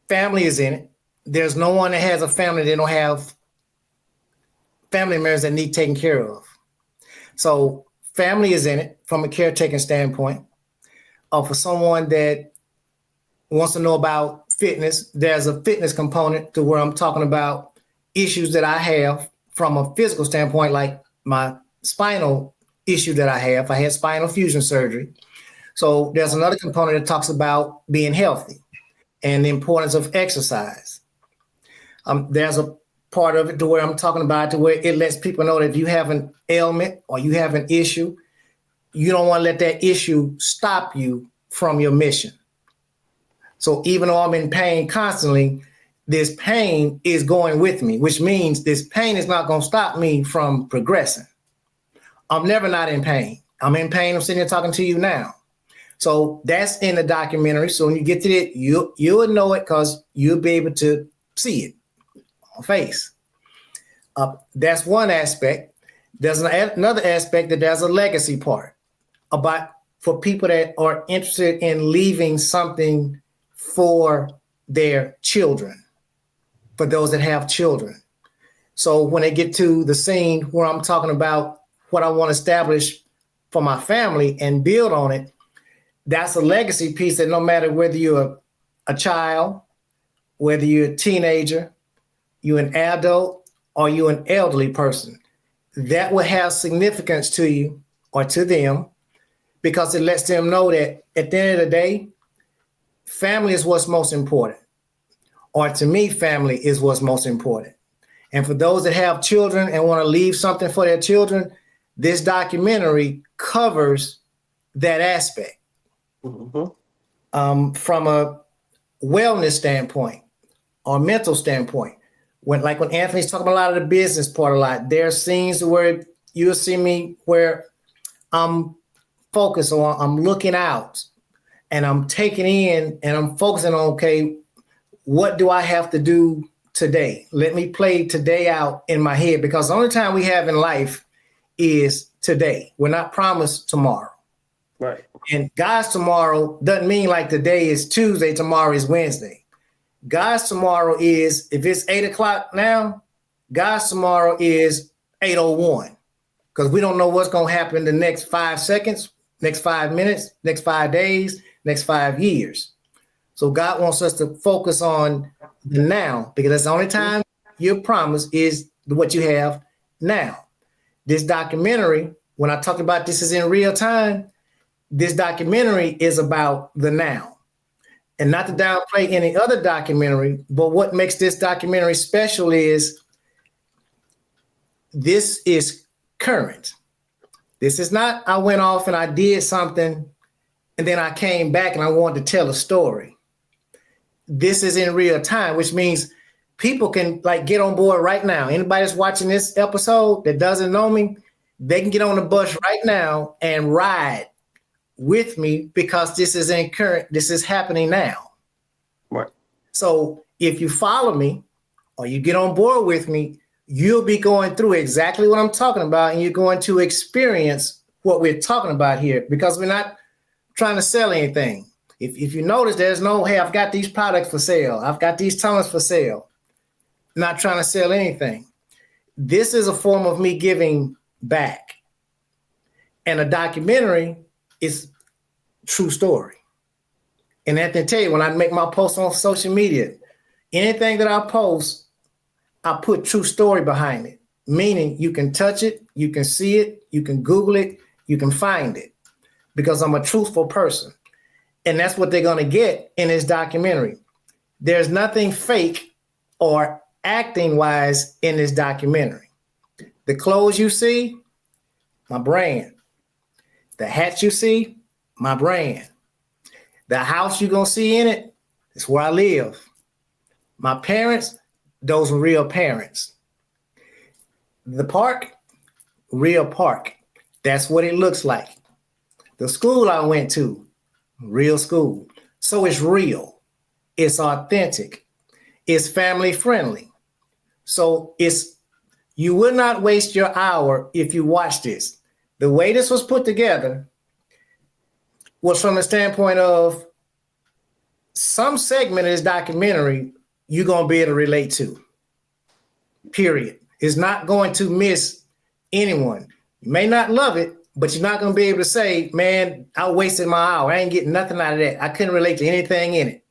Family is in it. there's no one that has a family that don't have family members that need taken care of. So family is in it from a caretaking standpoint. For someone that wants to know about fitness, there's a fitness component to where I'm talking about issues that I have from a physical standpoint, like my spinal issue that I have. I had spinal fusion surgery. So there's another component that talks about being healthy and the importance of exercise. There's a part of it to where I'm talking about to where it lets people know that if you have an ailment or you have an issue, you don't want to let that issue stop you from your mission. So even though I'm in pain constantly, this pain is going with me, which means this pain is not going to stop me from progressing. I'm never not in pain. I'm in pain. I'm sitting here talking to you now. So that's in the documentary. So when you get to it, you'll know it because you'll be able to see it on face. That's one aspect. There's another aspect that there's a legacy part about for people that are interested in leaving something for their children, for those that have children. So when they get to the scene where I'm talking about what I want to establish for my family and build on it, that's a legacy piece that no matter whether you're a child, whether you're a teenager, you're an adult, or you're an elderly person, that will have significance to you or to them because it lets them know that at the end of the day, family is what's most important. Or to me, family is what's most important. And for those that have children and want to leave something for their children, this documentary covers that aspect. Mm-hmm. From a wellness standpoint or mental standpoint. When Anthony's talking about a lot of the business part a lot, there are scenes where you'll see me where I'm focused on, I'm looking out and I'm taking in and I'm focusing on, okay, what do I have to do today? Let me play today out in my head because the only time we have in life is today. We're not promised tomorrow. Right. And God's tomorrow doesn't mean like today is Tuesday, tomorrow is Wednesday. God's tomorrow is, if it's 8:00 now, God's tomorrow is 8:01 because we don't know what's going to happen the next 5 seconds, next 5 minutes, next 5 days, next 5 years. So God wants us to focus on the now because that's the only time your promise is what you have now. This documentary, when I talk about this is in real time, this documentary is about the now. And not to downplay any other documentary, but what makes this documentary special is this is current. This is not I went off and I did something and then I came back and I wanted to tell a story. This is in real time, which means people can get on board right now. Anybody that's watching this episode that doesn't know me, they can get on the bus right now and ride with me because this is this is happening now. Right. So if you follow me or you get on board with me, you'll be going through exactly what I'm talking about and you're going to experience what we're talking about here because we're not trying to sell anything. If you notice, there's no, hey, I've got these products for sale. I've got these tunnels for sale. Not trying to sell anything. This is a form of me giving back. And a documentary is true story. And Anthony tell you, when I make my posts on social media, anything that I post, I put true story behind it. Meaning you can touch it, you can see it, you can Google it, you can find it. Because I'm a truthful person. And that's what they're going to get in this documentary. There's nothing fake or acting wise in this documentary. The clothes you see, my brand. The hats you see, my brand. The house you're going to see in it, it's where I live. My parents, those were real parents. The park, real park. That's what it looks like. The school I went to, real school. So it's real. It's authentic. It's family friendly. So you will not waste your hour if you watch this. The way this was put together was from the standpoint of some segment of this documentary, you're going to be able to relate to. Period. It's not going to miss anyone. You may not love it, but you're not going to be able to say, man, I wasted my hour. I ain't getting nothing out of that. I couldn't relate to anything in it.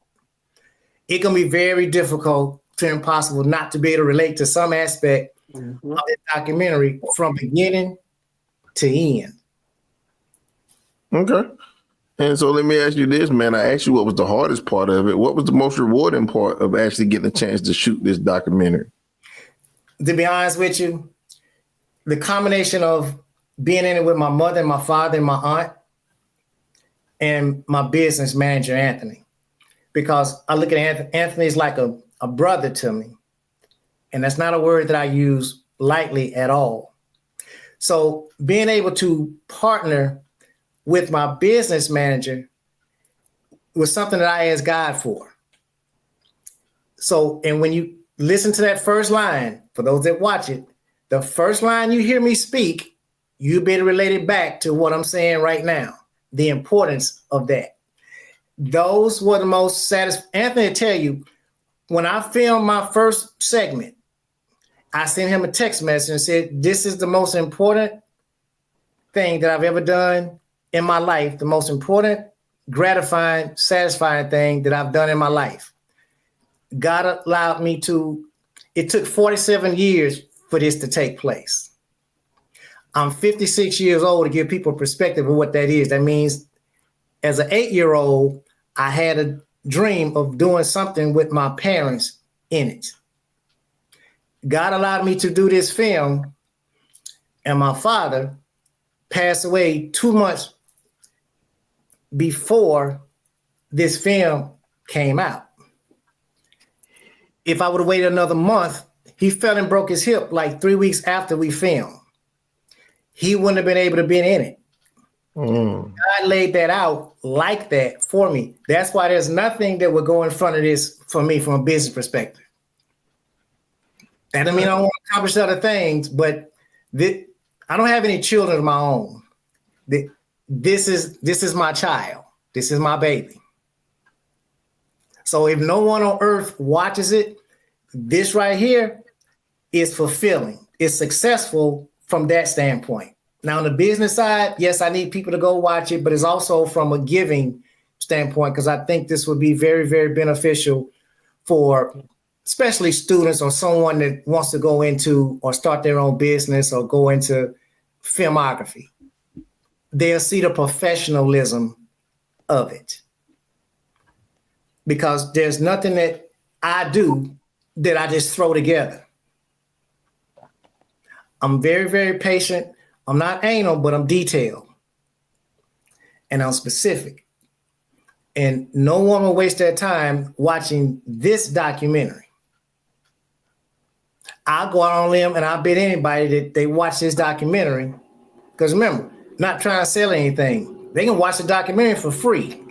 It's going to be very difficult to impossible not to be able to relate to some aspect of the documentary from beginning to end. Okay. And so let me ask you this, man. I asked you what was the hardest part of it. What was the most rewarding part of actually getting a chance to shoot this documentary? To be honest with you, the combination of being in it with my mother and my father and my aunt and my business manager, Anthony, because I look at Anthony's like a brother to me. And that's not a word that I use lightly at all. So being able to partner with my business manager was something that I asked God for. So, and when you listen to that first line, for those that watch it, the first line you hear me speak, you better relate it back to what I'm saying right now, the importance of that. Those were the most satisfying. Anthony will tell you, when I filmed my first segment, I sent him a text message and said, this is the most important thing that I've ever done in my life, the most important, gratifying, satisfying thing that I've done in my life. God allowed me to, it took 47 years for this to take place. I'm 56 years old to give people a perspective of what that is. That means as an 8-year-old, I had a dream of doing something with my parents in it. God allowed me to do this film, and my father passed away 2 months before this film came out. If I would have waited another month, he fell and broke his hip like 3 weeks after we filmed. He wouldn't have been able to be in it. God laid that out like that for me. That's why there's nothing that would go in front of this for me from a business perspective. That doesn't mean I don't want to accomplish other things, but I don't have any children of my own. This is my child. This is my baby. So if no one on earth watches it, this right here is fulfilling. It's successful from that standpoint. Now, on the business side, yes, I need people to go watch it, but it's also from a giving standpoint, because I think this would be very, very beneficial for especially students or someone that wants to go into or start their own business or go into filmography. They'll see the professionalism of it. Because there's nothing that I do that I just throw together. I'm very, very patient. I'm not anal, but I'm detailed. And I'm specific. And no one will waste their time watching this documentary. I'll go out on a limb and I'll bet anybody that they watch this documentary. Because remember, not trying to sell anything. They can watch the documentary for free.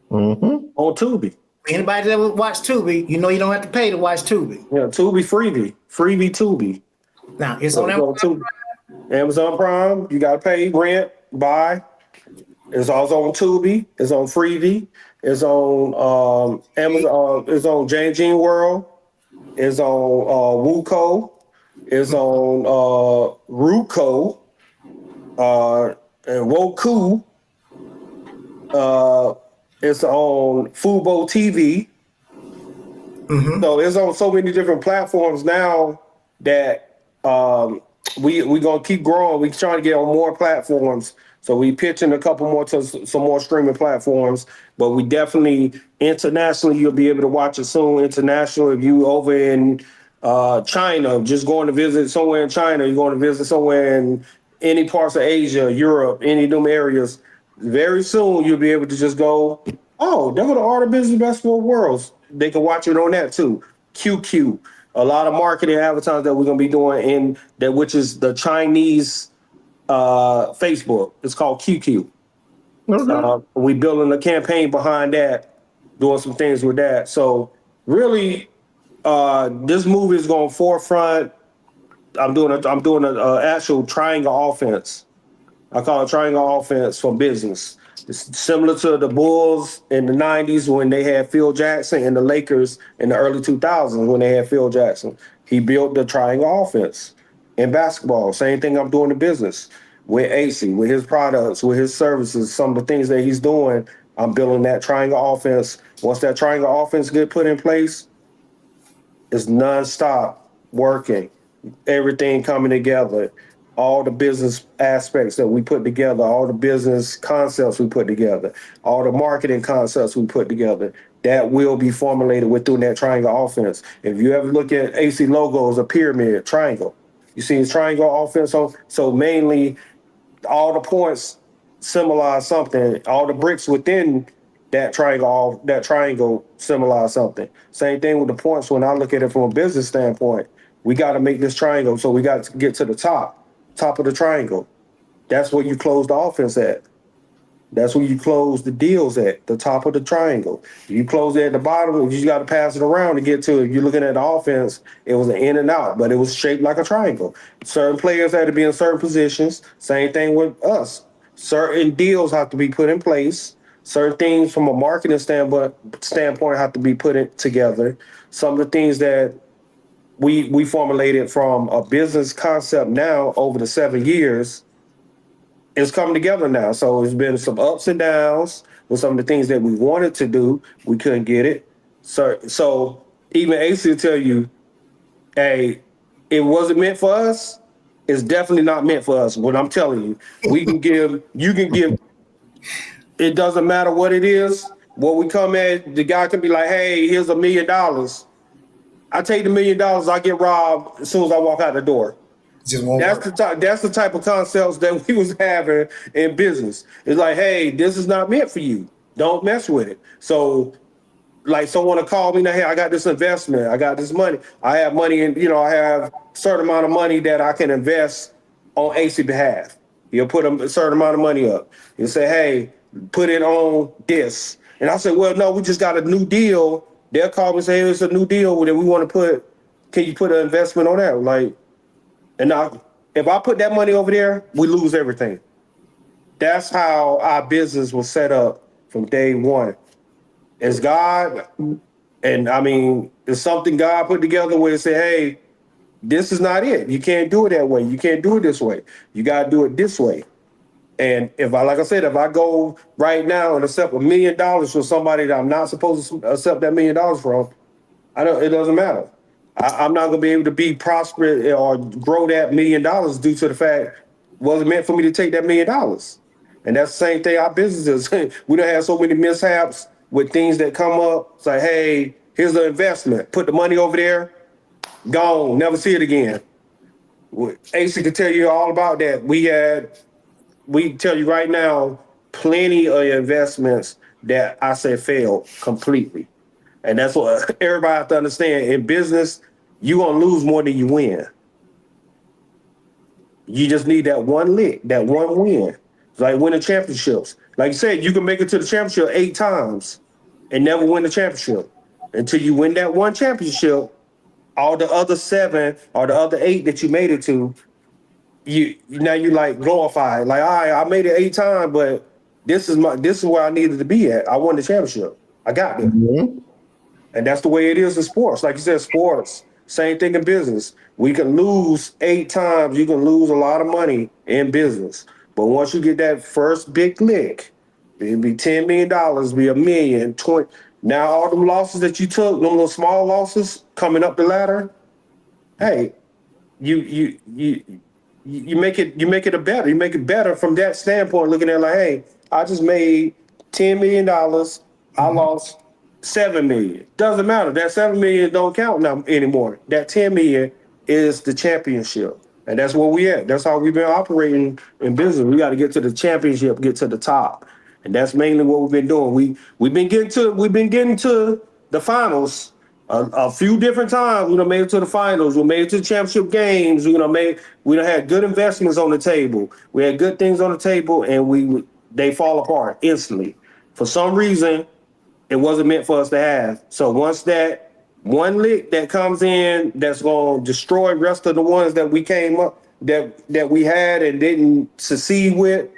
On Tubi. Anybody that would watch Tubi, you know you don't have to pay to watch Tubi. Yeah, Tubi freebie. Freebie Tubi. Now, it's on Amazon Prime. Amazon Prime. You got to pay, rent, buy. It's also on Tubi. It's on Freebie. It's on Amazon. It's on Jane Jean World. It's on Wuko. It's on Ruko. And Roku. It's on Fubo TV. So it's on so many different platforms now that we gonna keep growing. We trying to get on more platforms. So we pitching a couple more to some more streaming platforms. But we definitely internationally, you'll be able to watch it soon. International, if you over in China, just going to visit somewhere in China, you're going to visit somewhere in any parts of Asia, Europe, any of them areas. Very soon, you'll be able to just go, oh, they're going to Art of Business Best of Worlds. They can watch it on that too. QQ. A lot of marketing advertising that we're going to be doing in that, which is the Chinese Facebook. It's called QQ. Okay. We building a campaign behind that, doing some things with that. So really, this movie is going forefront. I'm doing an actual triangle offense I call it triangle offense for business. It's similar to the Bulls in the 90s when they had Phil Jackson and the Lakers in the early 2000s when they had Phil Jackson. He built the triangle offense in basketball. Same thing I'm doing in business with Acy, with his products, with his services, some of the things that he's doing. I'm building that triangle offense. Once that triangle offense get put in place, it's nonstop working, everything coming together, all the business aspects that we put together, all the business concepts we put together, all the marketing concepts we put together, that will be formulated within that triangle offense. If you ever look at AC logo as a pyramid, triangle, you see it's triangle offense. So mainly all the points symbolize something. All the bricks within that triangle symbolize something. Same thing with the points. When I look at it from a business standpoint, we got to make this triangle. So we got to get to the top of the triangle. That's where you close the offense at. That's where you close the deals at, the top of the triangle. You close it at the bottom, you just got to pass it around to get to it. If you're looking at the offense, it was an in and out, but it was shaped like a triangle. Certain players had to be in certain positions. Same thing with us. Certain deals have to be put in place. Certain things from a marketing standpoint have to be together. Some of the things that we formulated from a business concept now over the 7 years, it's coming together now. So it's been some ups and downs with some of the things that we wanted to do. We couldn't get it. So even Acy will tell you, hey, it wasn't meant for us. It's definitely not meant for us. What I'm telling you, you can give, it doesn't matter what it is. What we come at, the guy could be like, hey, here's $1 million. I take the $1 million, I get robbed as soon as I walk out the door. Just won't That's work. that's the type of concepts that we was having in business. It's like, hey, this is not meant for you. Don't mess with it. So, like, someone will call me now, hey, I got this investment, I got this money. I have money, and I have a certain amount of money that I can invest on Acy behalf. He'll put a certain amount of money up. He'll say, hey, put it on this. And I said, well, no, we just got a new deal. They'll call me and say, hey, it's a new deal that we want to put. Can you put an investment on that? Like, and now, if I put that money over there, we lose everything. That's how our business was set up from day one. It's God, and I mean, it's something God put together where it said, hey, this is not it. You can't do it that way. You can't do it this way. You got to do it this way. And like I said, if I go right now and accept $1 million from somebody that I'm not supposed to accept that $1 million from, it doesn't matter. I'm not going to be able to be prosperous or grow that $1 million due to the fact it wasn't meant for me to take that $1 million. And that's the same thing our business is. We don't have so many mishaps with things that come up. It's like, hey, here's the investment. Put the money over there. Gone. Never see it again. Acy can tell you all about that. We tell you right now, plenty of investments that I say failed completely. And that's what everybody have to understand. In business, you're going to lose more than you win. You just need that one lick, that one win. It's like winning championships. Like you said, you can make it to the championship 8 times and never win the championship. Until you win that one championship, all the other 7 or the other 8 that you made it to, you like glorified. Like, all right, I made it 8 times, but this is where I needed to be at. I won the championship. I got there. Mm-hmm. And that's the way it is in sports. Like you said, sports, same thing in business. We can lose 8 times. You can lose a lot of money in business. But once you get that first big lick, it'll be $10 million, be $1 million, 20. Now all them losses that you took, them little small losses coming up the ladder, hey, you make it a better. You make it better from that standpoint, looking at like, hey, I just made $10 million. I lost $7 million. Doesn't matter. That $7 million don't count now anymore. That $10 million is the championship. And that's where we at. That's how we've been operating in business. We got to get to the championship, get to the top. And that's mainly what we've been doing. We've been getting to the finals a few different times. We done made it to the finals. We made it to the championship games. We done had good investments on the table. We had good things on the table, and they fall apart instantly. For some reason, it wasn't meant for us to have. So once that one lick that comes in that's going to destroy the rest of the ones that we came up, that we had and didn't succeed with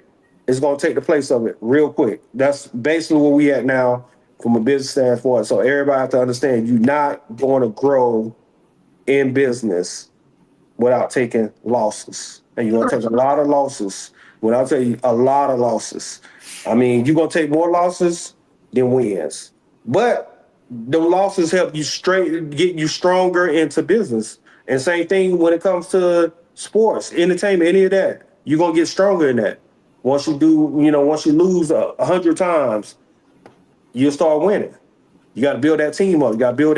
is going to take the place of it real quick. That's basically where we at now from a business standpoint. So everybody have to understand you're not going to grow in business without taking losses. And you're going to take a lot of losses. When I tell you a lot of losses, I mean, you're going to take more losses than wins. But the losses help you get you stronger into business. And same thing when it comes to sports, entertainment, any of that. You're going to get stronger in that. Once you lose 100 times, you'll start winning. You got to build that team up. You got to build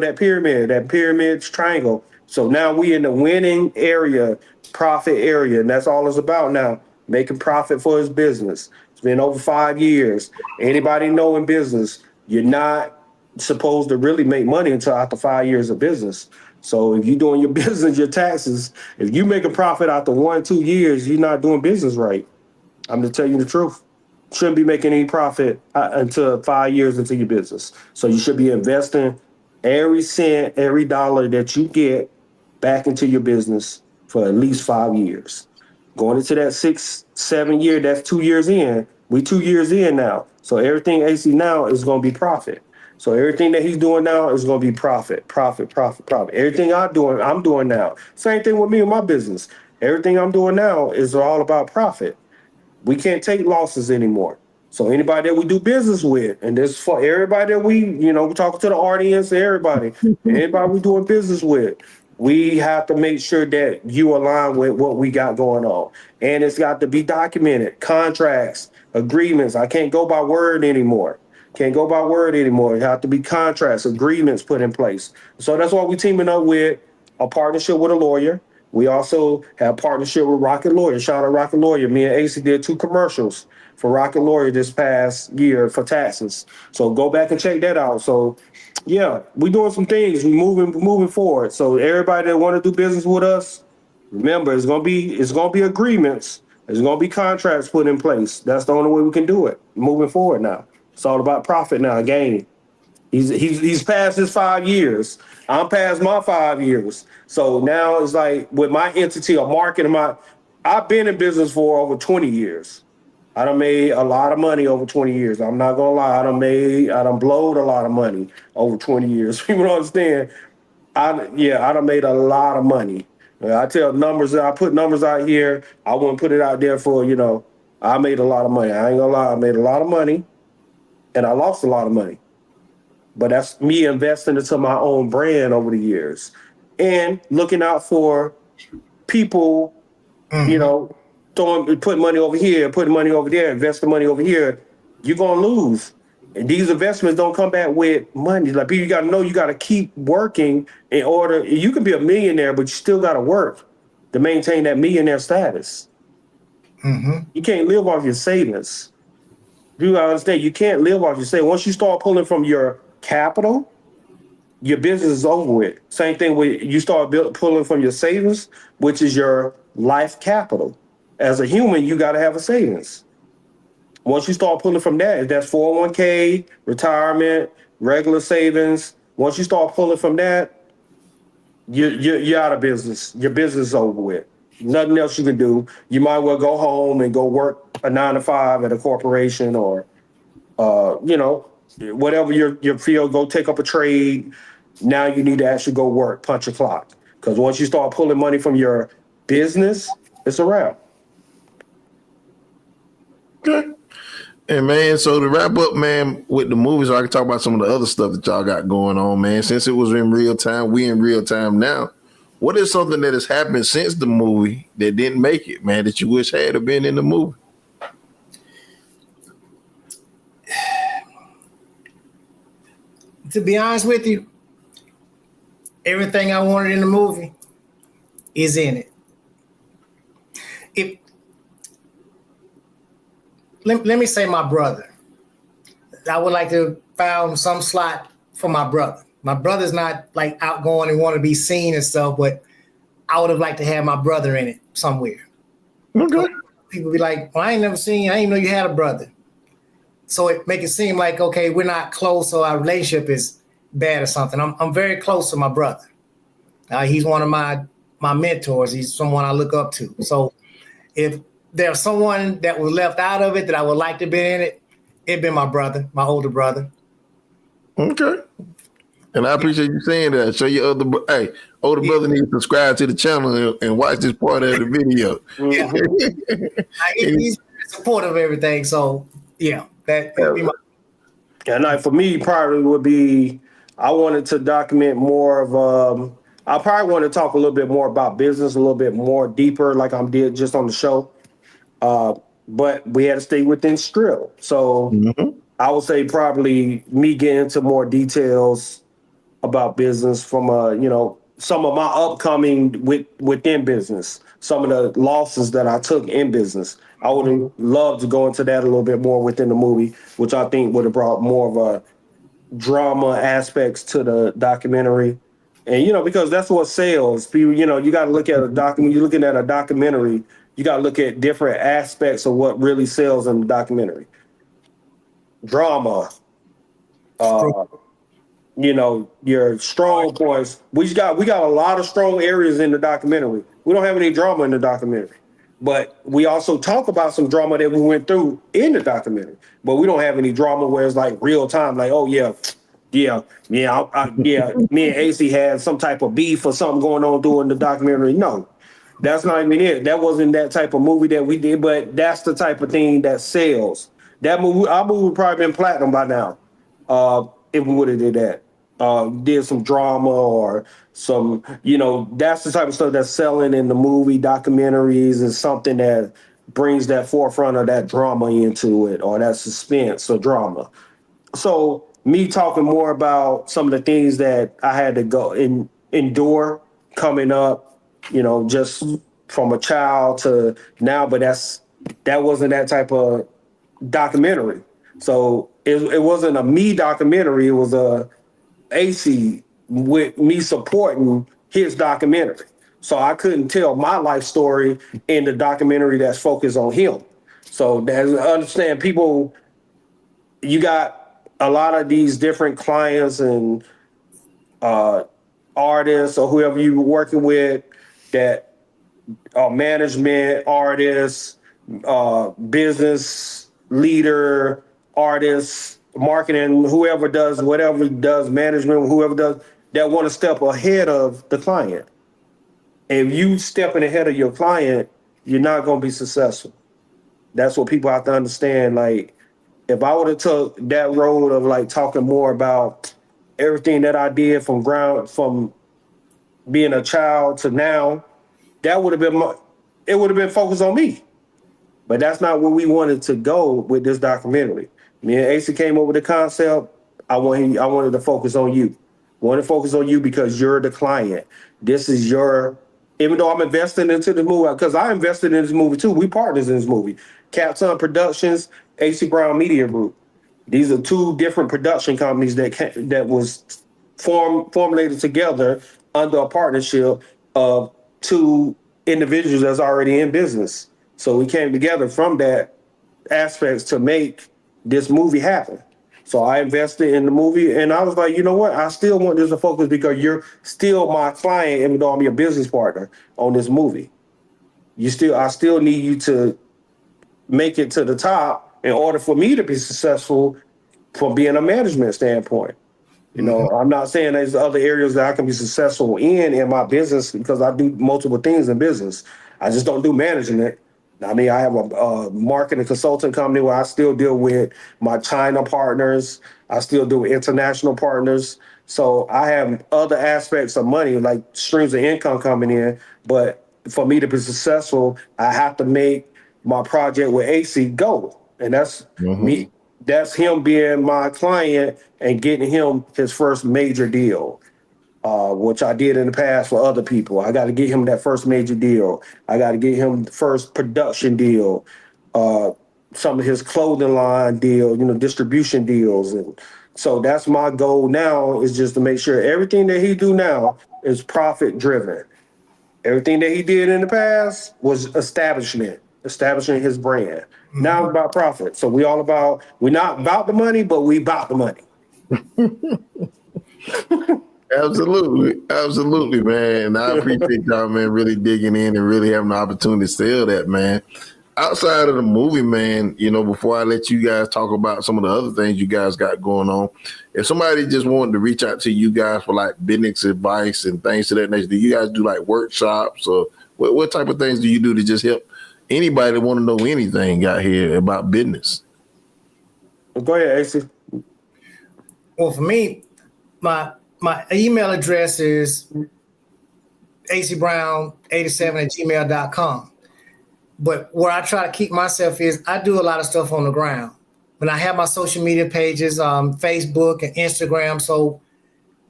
that pyramid triangle. So now we in the winning area, profit area, and that's all it's about now, making profit for his business. It's been over 5 years. Anybody know in business, you're not supposed to really make money until after 5 years of business. So if you're doing your business, your taxes, if you make a profit after 1-2 years, you're not doing business right. I'm just telling you the truth. Shouldn't be making any profit until 5 years into your business. So you should be investing every cent, every dollar that you get back into your business for at least 5 years. Going into that 6-7 year, that's 2 years in. We 2 years in now. So everything Acy now is going to be profit. So everything that he's doing now is going to be profit. Everything I'm doing now. Same thing with me and my business. Everything I'm doing now is all about profit. We can't take losses anymore. So anybody that we do business with, and this is for everybody that we talking to the audience, everybody we doing business with, we have to make sure that you align with what we got going on. And it's got to be documented, contracts, agreements. I can't go by word anymore. It have to be contracts, agreements put in place. So that's why we teaming up with a partnership with a lawyer. We also have partnership with Rocket Lawyer. Shout out Rocket Lawyer. Me and Acy did 2 commercials for Rocket Lawyer this past year for taxes. So go back and check that out. So yeah, we doing some things. We moving forward. So everybody that want to do business with us, remember it's gonna be agreements. There's gonna be contracts put in place. That's the only way we can do it. Moving forward now. It's all about profit now, gaining. He's past his 5 years. I'm past my 5 years. So now it's like with my entity of marketing, I've been in business for over 20 years. I done made a lot of money over 20 years. I'm not gonna lie. I done blowed a lot of money over 20 years. People don't understand. I done made a lot of money. I tell numbers, I put numbers out here. I wouldn't put it out there for, I made a lot of money. I ain't gonna lie. I made a lot of money and I lost a lot of money. But that's me investing into my own brand over the years and looking out for people, putting money over here, putting money over there, investing money over here. You're going to lose. And these investments don't come back with money. Like people, you got to know you got to keep working in order. You can be a millionaire, but you still got to work to maintain that millionaire status. Mm-hmm. You can't live off your savings. You gotta understand, you can't live off your savings. Once you start pulling from your capital, your business is over with. Same thing with you start pulling from your savings, which is your life capital. As a human, you got to have a savings. Once you start pulling from that, if that's 401k, retirement, regular savings, once you start pulling from that, you're out of business. Your business is over with. Nothing else you can do. You might well go home and go work a 9-to-5 at a corporation or, whatever your field, go take up a trade. Now you need to actually go work, punch a clock. Because once you start pulling money from your business, it's a wrap. Okay. And man, so to wrap up, man, with the movies, so I can talk about some of the other stuff that y'all got going on, man. Since it was in real time, we in real time now. What is something that has happened since the movie that didn't make it, man, that you wish had been in the movie? To be honest with you, everything I wanted in the movie is in it. Let me say my brother. I would like to found some slot for my brother. My brother's not like outgoing and want to be seen and stuff, but I would have liked to have my brother in it somewhere. Okay. People be like, well, I ain't never seen you. I didn't know you had a brother. So it make it seem like, okay, we're not close or our relationship is bad or something. I'm very close to my brother. He's one of my my mentors. He's someone I look up to. So if there's someone that was left out of it that I would like to be in it, it'd be my brother, my older brother. Okay. And I appreciate you saying that. Show your older brother needs to subscribe to the channel and watch this part of the video. He's supportive of everything. So yeah, that'd be my. And for me, probably would be I wanted to document more of. I probably want to talk a little bit more about business, a little bit more deeper, like I did just on the show. But we had to stay within strip. So I would say probably me getting into more details about business from some of my upcoming within business, some of the losses that I took in business. I would have loved to go into that a little bit more within the movie, which I think would have brought more of a drama aspects to the documentary. And because that's what sells. People, you got to look at a document. You're looking at a documentary. You got to look at different aspects of what really sells in the documentary. Drama, your strong points. We got a lot of strong areas in the documentary. We don't have any drama in the documentary, but we also talk about some drama that we went through in the documentary. But we don't have any drama where it's like real time, like, oh yeah. Me and Acy had some type of beef or something going on during the documentary. No, that's not even it. That wasn't that type of movie that we did, but that's the type of thing that sells. That movie, our movie would probably been platinum by now, if we would have did that. Did some drama or some, that's the type of stuff that's selling in the movie documentaries, is something that brings that forefront of that drama into it, or that suspense or drama. So me talking more about some of the things that I had to go and endure coming up, just from a child to now, but that wasn't that type of documentary. So it wasn't a me documentary. It was a Acy with me supporting his documentary. So I couldn't tell my life story in the documentary that's focused on him. So understand people, you got a lot of these different clients and artists or whoever you're working with that are management, artists, business leader, artists, marketing, whoever does whatever does management, whoever does that want to step ahead of the client. If you stepping ahead of your client, you're not going to be successful. That's what people have to understand. Like, if I would have took that road of like talking more about everything that I did from being a child to now, that would have been it would have been focused on me. But that's not where we wanted to go with this documentary. Me and Acy came up with the concept. I wanted to focus on you. I wanted to focus on you because you're the client. This is even though I'm investing into the movie, because I invested in this movie too. We partners in this movie. Captain Productions, Acy Brown Media Group. These are two different production companies that was formulated together under a partnership of two individuals that's already in business. So we came together from that aspects to make this movie happen. So I invested in the movie, and I was like, you know what? I still want this to focus because you're still my client, even though I'm your business partner on this movie. I still need you to make it to the top in order for me to be successful from being a management standpoint. I'm not saying there's other areas that I can be successful in my business, because I do multiple things in business. I just don't do management. I mean, I have a marketing consulting company where I still deal with my China partners. I still do international partners. So I have other aspects of money, like streams of income coming in. But for me to be successful, I have to make my project with Acy go. And that's me. That's him being my client and getting him his first major deal. Which I did in the past for other people. I got to get him that first major deal. I got to get him the first production deal, some of his clothing line deal, distribution deals. And so that's my goal now, is just to make sure everything that he do now is profit driven. Everything that he did in the past was establishing his brand. Now it's about profit. So we're not about the money, but we about the money. Absolutely, man. And I appreciate y'all, man, really digging in and really having the opportunity to sell that, man. Outside of the movie, man, before I let you guys talk about some of the other things you guys got going on, if somebody just wanted to reach out to you guys for like business advice and things to that nature, do you guys do like workshops or what type of things do you do to just help anybody that want to know anything out here about business? Go ahead, Acy. Well, for me, my email address is acybrown87@gmail.com. But where I try to keep myself is I do a lot of stuff on the ground. When I have my social media pages, Facebook and Instagram, so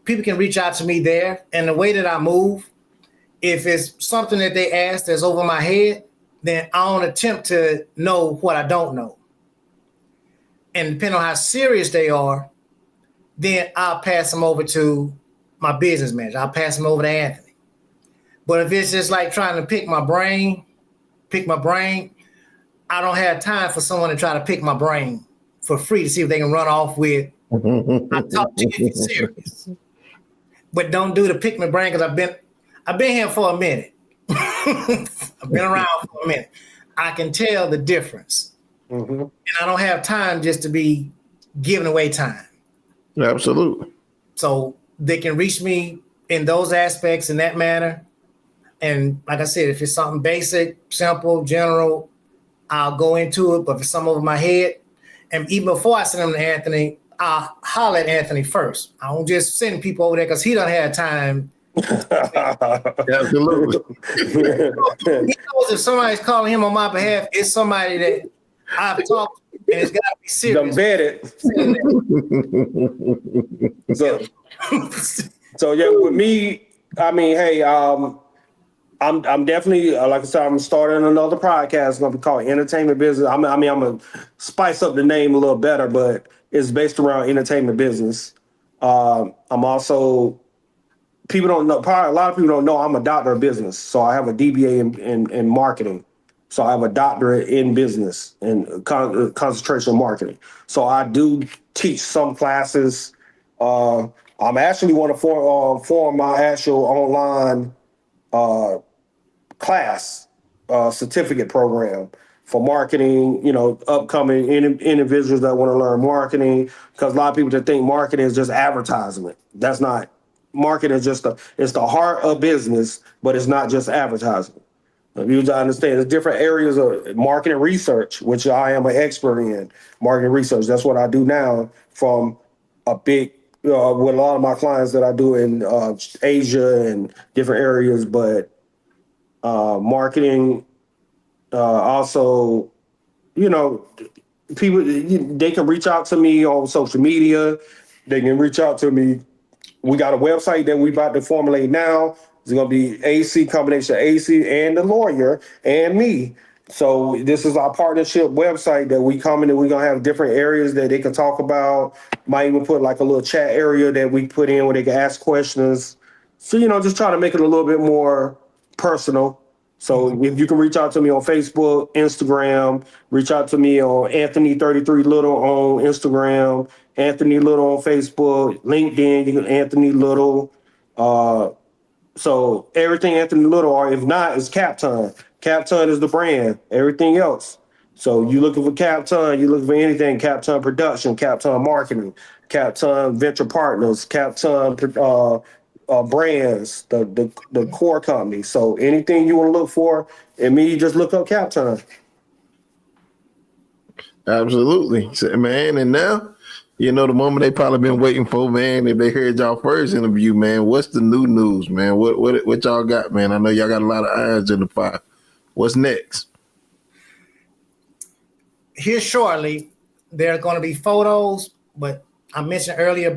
people can reach out to me there. And the way that I move, if it's something that they ask that's over my head, then I don't attempt to know what I don't know. And depending on how serious they are, then I'll pass them over to my business manager. I'll pass them over to Anthony. But if it's just like trying to pick my brain, I don't have time for someone to try to pick my brain for free to see if they can run off with, I talk to you if you're serious. But don't do the pick my brain because I've been here for a minute. I've been around for a minute. I can tell the difference. And I don't have time just to be giving away time. Absolutely. So they can reach me in those aspects in that manner. And like I said, if it's something basic, simple, general, I'll go into it. But if it's something over my head, and even before I send them to Anthony, I'll holler at Anthony first. I don't just send people over there because he don't have time. Absolutely. He knows if somebody's calling him on my behalf, it's somebody that I've talked to, and it's got to be serious. So yeah, with me, I mean, hey, I'm definitely, like I said, I'm starting another podcast. It's going to be called Entertainment Business. I'm going to spice up the name a little better, but it's based around entertainment business. I'm also, people don't know, probably a lot of people don't know I'm a doctor of business. So I have a DBA in marketing. So I have a doctorate in business and concentration in marketing. So I do teach some classes. I'm actually want to form my actual online class certificate program for marketing, upcoming individuals that want to learn marketing, because a lot of people that think marketing is just advertisement. That's not. Marketing is it's the heart of business, but it's not just advertisement. You understand there's different areas of marketing research, which I am an expert in. Marketing research, that's what I do now from a big, with a lot of my clients that I do in Asia and different areas, but marketing also, people, they can reach out to me on social media. They can reach out to me. We got a website that we about to formulate now. It's going to be AC, combination of AC and the lawyer and me. So this is our partnership website that we come in and we're going to have different areas that they can talk about. Might even put like a little chat area that we put in where they can ask questions. So, just try to make it a little bit more personal. So if you can reach out to me on Facebook, Instagram, reach out to me on Anthony33 Little on Instagram, Anthony Little on Facebook, LinkedIn, you can Anthony Little. So everything Anthony Little, or if not, is Capton. Capton is the brand. Everything else. So you looking for Capton, you looking for anything, Capton Production, Capton Marketing, Capton Venture Partners, Capton Brands, the core company. So anything you want to look for, and me, just look up Capton. Absolutely, man. And now, the moment they probably been waiting for, man. If they heard y'all first interview, man, what's the new news, man? What y'all got, man? I know y'all got a lot of irons in the fire. What's next? Here shortly, there are going to be photos, but I mentioned earlier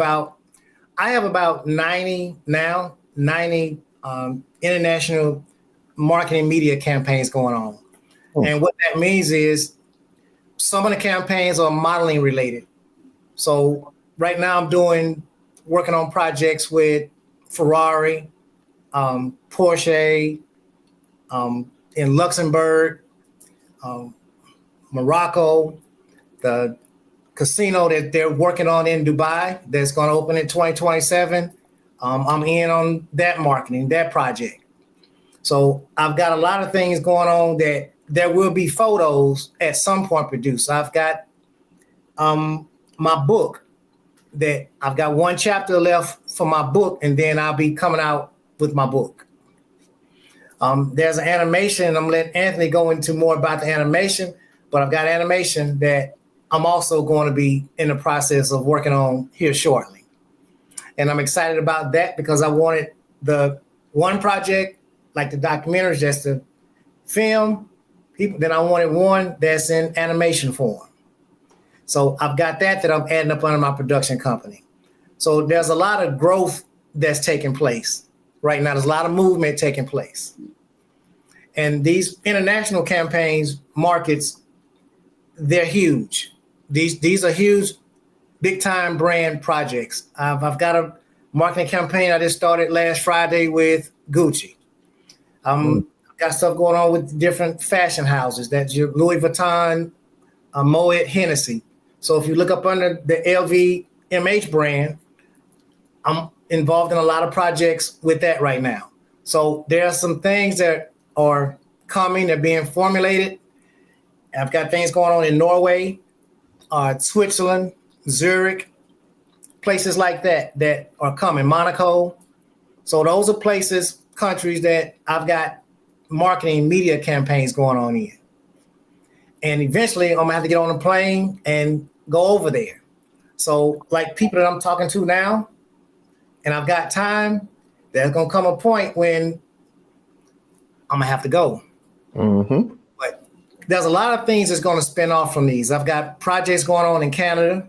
I have about 90 international marketing media campaigns going on. And what that means is some of the campaigns are modeling related. So right now I'm working on projects with Ferrari, Porsche, in Luxembourg, Morocco, the casino that they're working on in Dubai that's going to open in 2027. I'm in on that marketing, that project. So I've got a lot of things going on that there will be photos at some point produced. I've got my book that I've got one chapter left for my book, and then I'll be coming out with my book. There's an animation, and I'm letting Anthony go into more about the animation, but I've got animation that I'm also going to be in the process of working on here shortly. And I'm excited about that because I wanted the one project, like the documentaries, just to film people. Then I wanted one that's in animation form. So I've got that I'm adding up under my production company. So there's a lot of growth that's taking place right now. There's a lot of movement taking place. And these international campaigns, markets, they're huge. These are huge, big time brand projects. I've got a marketing campaign I just started last Friday with Gucci. I've got stuff going on with different fashion houses. That's your Louis Vuitton, Moet, Hennessy. So if you look up under the LVMH brand, I'm involved in a lot of projects with that right now. So there are some things that are coming, they're being formulated. I've got things going on in Norway, Switzerland, Zurich, places like that are coming, Monaco. So those are places, countries that I've got marketing media campaigns going on in. And eventually I'm gonna have to get on a plane and go over there. So like people that I'm talking to now, and I've got time, there's gonna come a point when I'm gonna have to go. Mm-hmm. But there's a lot of things that's gonna spin off from these. I've got projects going on in Canada,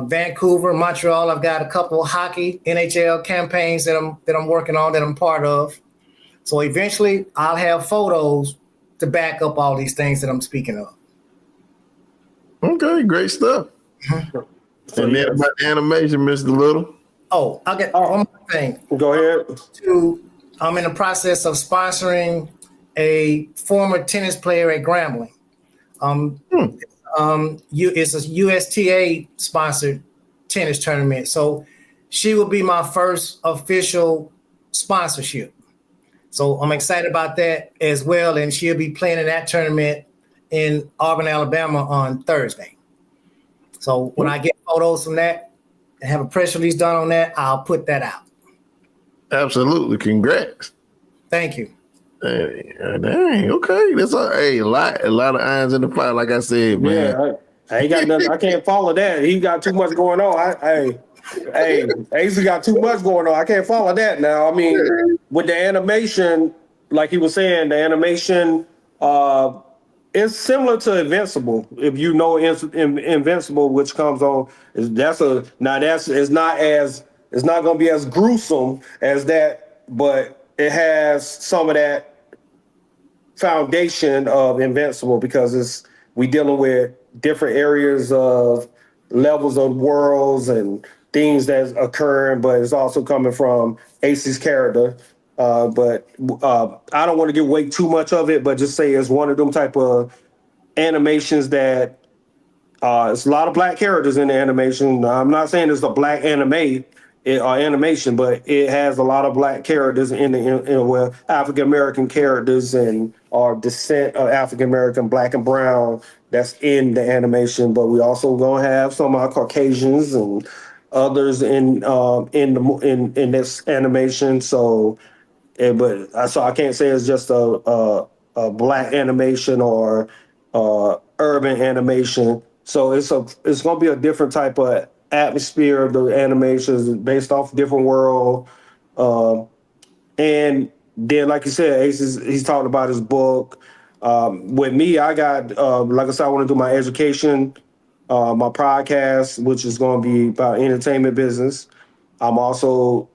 Vancouver, Montreal. I've got a couple of hockey NHL campaigns that I'm working on, that I'm part of. So eventually I'll have photos to back up all these things that I'm speaking of. Okay, great stuff. So, and then about the animation, Mr. Little. Oh, I'll get one more thing. Go ahead. I'm in the process of sponsoring a former tennis player at Grambling. It's a USTA sponsored tennis tournament. So she will be my first official sponsorship. So I'm excited about that as well. And she'll be playing in that tournament in Auburn, Alabama on Thursday. So when I get photos from that and have a press release done on that, I'll put that out. Absolutely. Congrats. Thank you. Dang, okay. That's a lot of irons in the fire, like I said, man. Yeah, I ain't got nothing. I can't follow that. He got too much going on. Acy got too much going on. I can't follow that now. I mean, with the animation, like he was saying, the animation it's similar to Invincible. If you know Invincible, which comes on, it's not going to be as gruesome as that, but it has some of that foundation of Invincible because we dealing with different areas of levels of worlds and things that's occurring, but it's also coming from Acy's character. But I don't want to give away too much of it, but just say it's one of them type of animations that it's a lot of black characters in the animation. I'm not saying it's a black animation, but it has a lot of black characters in African American characters and our descent of African American, black and brown that's in the animation. But we also gonna have some of our Caucasians and others in this animation. So I can't say it's just a black animation or urban animation. So it's gonna be a different type of atmosphere of the animations based off different world. And then, like you said, he's talking about his book. With me, I got like I said, I want to do my education, my podcast, which is going to be about entertainment business. I'm also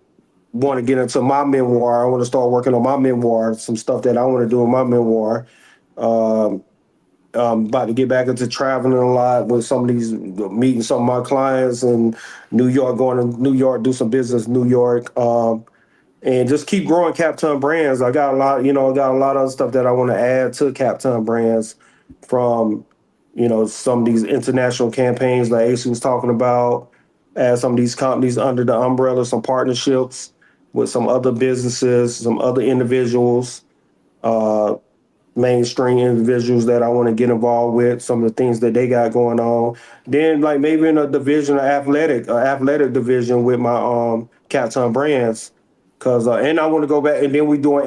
want to get into my memoir. I want to start working on my memoir, some stuff that I want to do in my memoir. I'm about to get back into traveling a lot with some of these, meeting some of my clients in New York, going to New York, do some business in New York, and just keep growing Captain Brands. I got a lot of stuff that I want to add to Captain Brands from, some of these international campaigns like Acy was talking about, add some of these companies under the umbrella, some partnerships. with some other businesses, some other individuals, mainstream individuals that I want to get involved with, some of the things that they got going on. Then like maybe in a division of athletic division with my Cats on Brands. Cause and I want to go back, and then we doing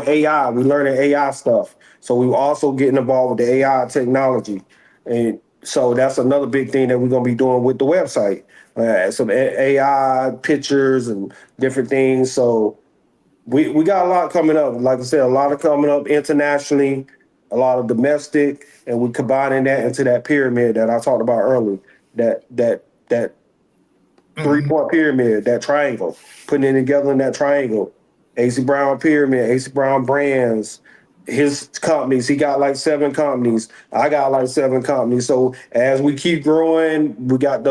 AI, we learning AI stuff. So we also getting involved with the AI technology. And so that's another big thing that we're gonna be doing with the website. Some AI pictures and different things. So we got a lot coming up. Like I said, a lot of coming up internationally, a lot of domestic, and we're combining that into that pyramid that I talked about earlier. That 3-point pyramid, that triangle, putting it together in that triangle. Acy Brown pyramid, Acy Brown brands, his companies. He got like 7 companies. I got like 7 companies. So as we keep growing, we got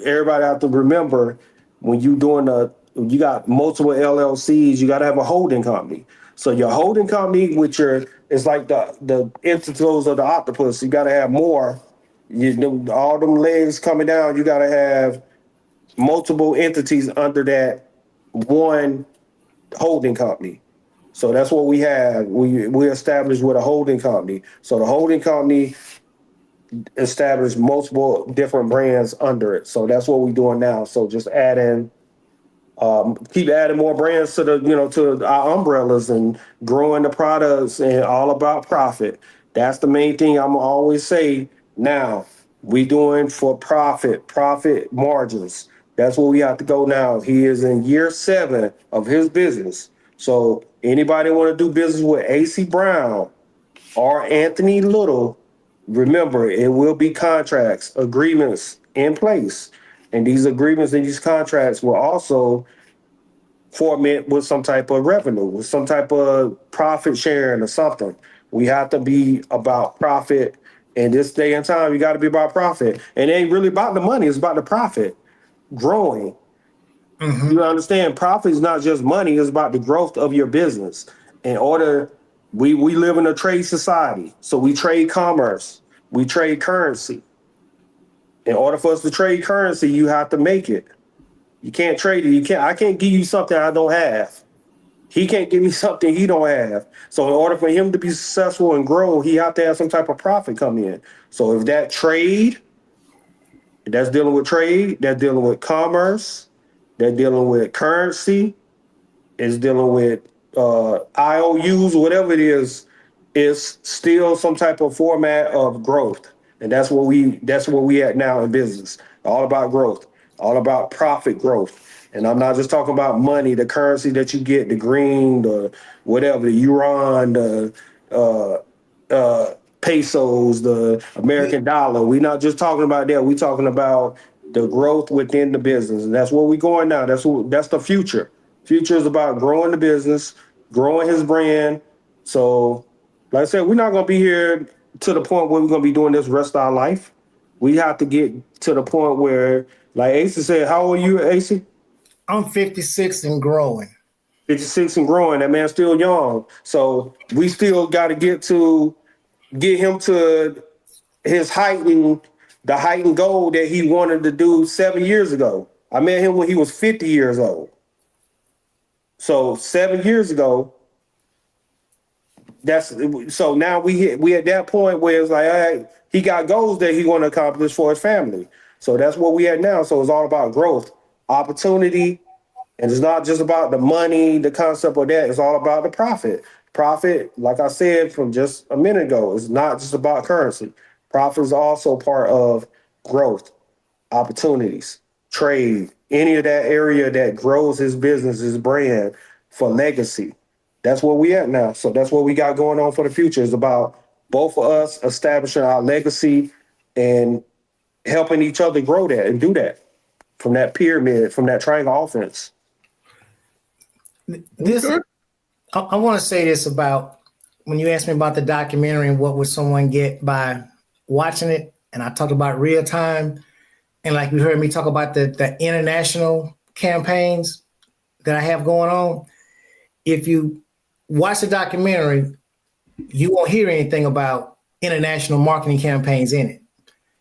everybody have to remember when you got multiple LLCs, you got to have a holding company. So your holding company, it's like the tentacles of the octopus. You got to have more. All them legs coming down. You got to have multiple entities under that one holding company. So that's what we have. We established with a holding company. So the holding company established multiple different brands under it. So that's what we're doing now. So just keep adding more brands to to our umbrellas and growing the products and all about profit. That's the main thing I'm always say. Now we doing for profit margins. That's where we have to go now. He is in year 7 of his business. So anybody want to do business with Acy Brown or Anthony Little, remember it will be contracts, agreements in place. And these agreements and these contracts will also format with some type of revenue, with some type of profit sharing or something. We have to be about profit. In this day and time, you got to be about profit. And it ain't really about the money, it's about the profit growing. You understand? Profit is not just money, it's about the growth of your business. In order, we live in a trade society. So we trade commerce, we trade currency. In order for us to trade currency, you have to make it. You can't trade it. I can't give you something I don't have. He can't give me something he don't have. So in order for him to be successful and grow, he have to have some type of profit come in. So if that's dealing with trade, that's dealing with commerce, that's dealing with currency, is dealing with IOUs, whatever it is still some type of format of growth. And that's where we at now in business. All about growth, all about profit growth. And I'm not just talking about money, the currency that you get, the green, the whatever, the yuan, the pesos, the American dollar. We're not just talking about that. We're talking about the growth within the business. And that's where we're going now. That's the future. Future is about growing the business, growing his brand. So, like I said, we're not going to be here to the point where we're going to be doing this rest of our life. We have to get to the point where, like Acy said, how old are you, Acy? I'm 56 and growing. 56 and growing. That man's still young. So we still got to get him to his the height and goal that he wanted to do 7 years ago. I met him when he was 50 years old. So 7 years ago, so now we at that point where it's like, all right, he got goals that he want to accomplish for his family. So that's what we at now. So it's all about growth, opportunity, and it's not just about the money, the concept of that. It's all about the profit. Profit, like I said from just a minute ago, is not just about currency. Profit is also part of growth, opportunities, trade, any of that area that grows his business, his brand for legacy. That's where we at now. So that's what we got going on for the future. It's about both of us establishing our legacy and helping each other grow that and do that from that pyramid, from that triangle offense. I want to say this about when you asked me about the documentary and what would someone get by watching it, and I talked about real time, and like you heard me talk about the international campaigns that I have going on. If you watch the documentary, you won't hear anything about international marketing campaigns in it.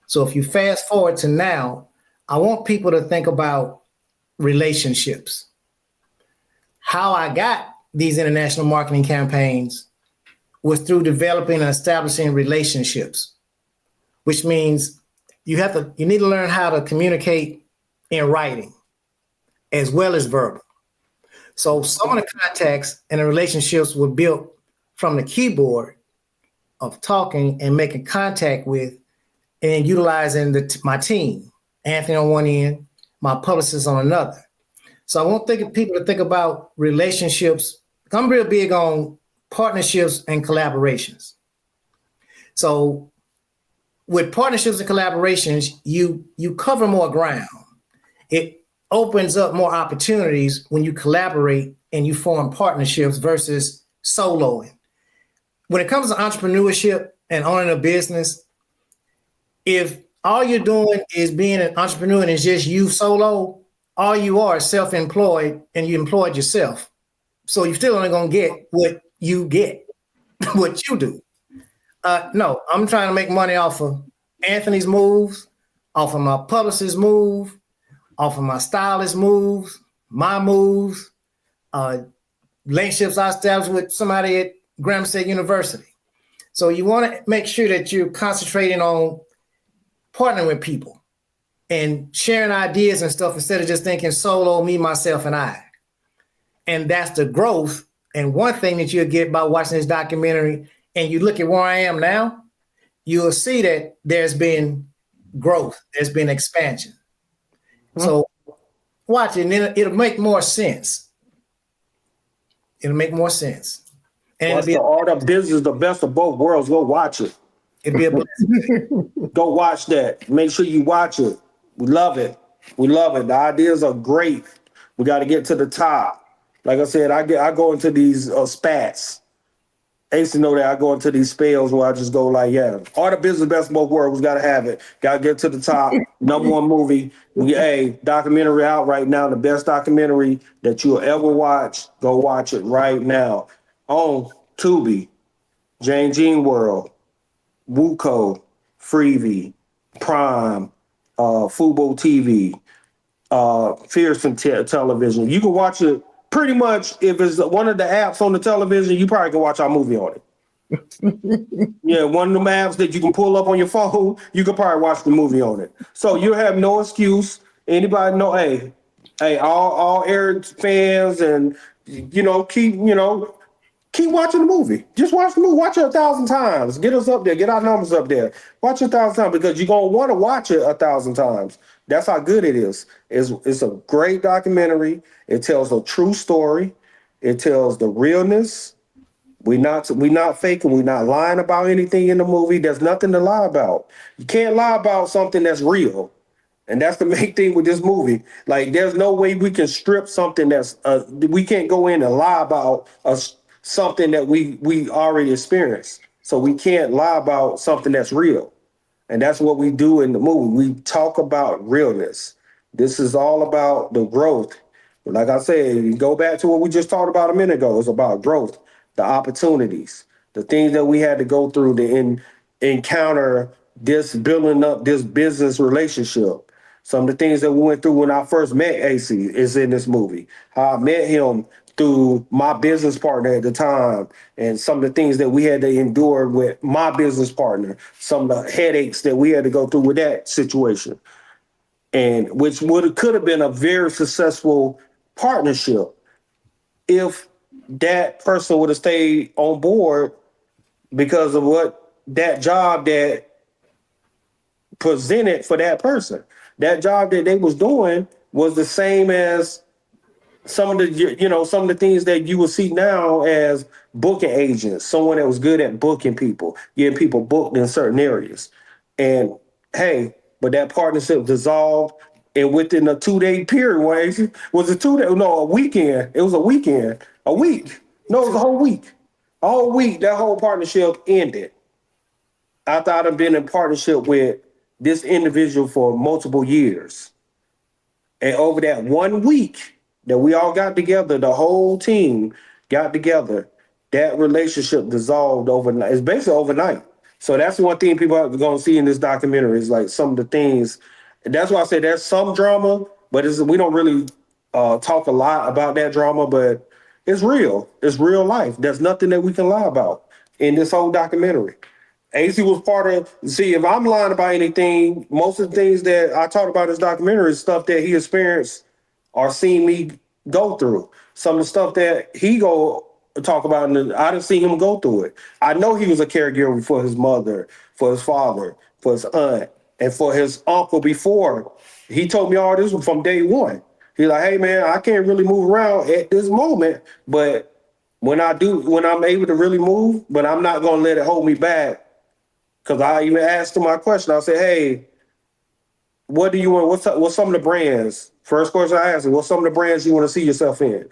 So if you fast forward to now, I want people to think about relationships. how I got these international marketing campaigns was through developing and establishing relationships, which means you need to learn how to communicate in writing as well as verbal. So some of the contacts and the relationships were built from the keyboard of talking and making contact with and utilizing my team, Anthony on one end, my publicist on another. So I want people to think about relationships. I'm real big on partnerships and collaborations. So with partnerships and collaborations, you cover more ground. It opens up more opportunities when you collaborate and you form partnerships versus soloing. When it comes to entrepreneurship and owning a business, if all you're doing is being an entrepreneur and it's just you solo, all you are is self-employed and you employed yourself. So you're still only going to get what you get, what you do. No, I'm trying to make money off of Anthony's moves, off of my publicist's move, off of my stylist moves, my moves, relationships I established with somebody at Graham State University. So you want to make sure that you're concentrating on partnering with people and sharing ideas and stuff instead of just thinking solo, me, myself, and I. And that's the growth. And one thing that you'll get by watching this documentary and you look at where I am now, you'll see that there's been growth, there's been expansion. So watch it and then it'll make more sense. It'll make more sense. And the art of business, the best of both worlds. Go watch it. It'll be a blessing. Go watch that. Make sure you watch it. We love it. We love it. The ideas are great. We got to get to the top. Like I said, I go into these spats. Acy know that I go into these spells where I just go like, yeah, art of business, best of both worlds. We got to have it. Got to get to the top. Number one movie. Documentary out right now. The best documentary that you'll ever watch. Go watch it right now. On Tubi, Jane Jean World, Wuko, Freevee, Prime, Fubo TV, Fearsome Television. You can watch it pretty much if it's one of the apps on the television. You probably can watch our movie on it. Yeah, one of them apps that you can pull up on your phone. You can probably watch the movie on it. So you have no excuse. Anybody know? Hey, all Eric fans, and keep watching the movie. Just watch the movie. Watch it 1,000 times. Get us up there. Get our numbers up there. Watch it 1,000 times because you're going to want to watch it 1,000 times. That's how good it is. It's a great documentary. It tells a true story. It tells the realness. We're not faking. We're not lying about anything in the movie. There's nothing to lie about. You can't lie about something that's real. And that's the main thing with this movie. Like, there's no way we can strip something that's we can't go in and lie about something that we already experienced. So we can't lie about something that's real. And that's what we do in the movie. We talk about realness. This is all about the growth. Like I said, you go back to what we just talked about a minute ago. It's about growth, the opportunities, the things that we had to go through to encounter this, building up this business relationship. Some of the things that we went through when I first met Acy is in this movie. How I met him through my business partner at the time, and some of the things that we had to endure with my business partner, some of the headaches that we had to go through with that situation, and which could have been a very successful partnership if that person would have stayed on board because of what that job that presented for that person. That job that they was doing was the same as some of the things that you will see now as booking agents, someone that was good at booking people, getting people booked in certain areas. And but that partnership dissolved, and within a 2-day period, a weekend. It was a weekend, a week. No, it was a whole week. A whole week, that whole partnership ended. After I'd been in partnership with this individual for multiple years. And over that 1 week, that we all got together, the whole team got together, that relationship dissolved overnight. It's basically overnight. So that's one thing people are going to see in this documentary is like some of the things. And that's why I say there's some drama, but we don't really talk a lot about that drama. But It's real. It's real life. There's nothing that we can lie about in this whole documentary. Acy was part of. See, if I'm lying about anything, most of the things that I talked about in this documentary is stuff that he experienced or seen me go through. Some of the stuff that he go talk about, and I didn't see him go through it. I know he was a caregiver for his mother, for his father, for his aunt, and for his uncle before. He told me all this from day one. He's like, hey man, I can't really move around at this moment, but when I'm able to really move, but I'm not gonna let it hold me back. Cause I even asked him my question. I said, hey, what do you want? What's some of the brands? First question I asked him, what's some of the brands you want to see yourself in?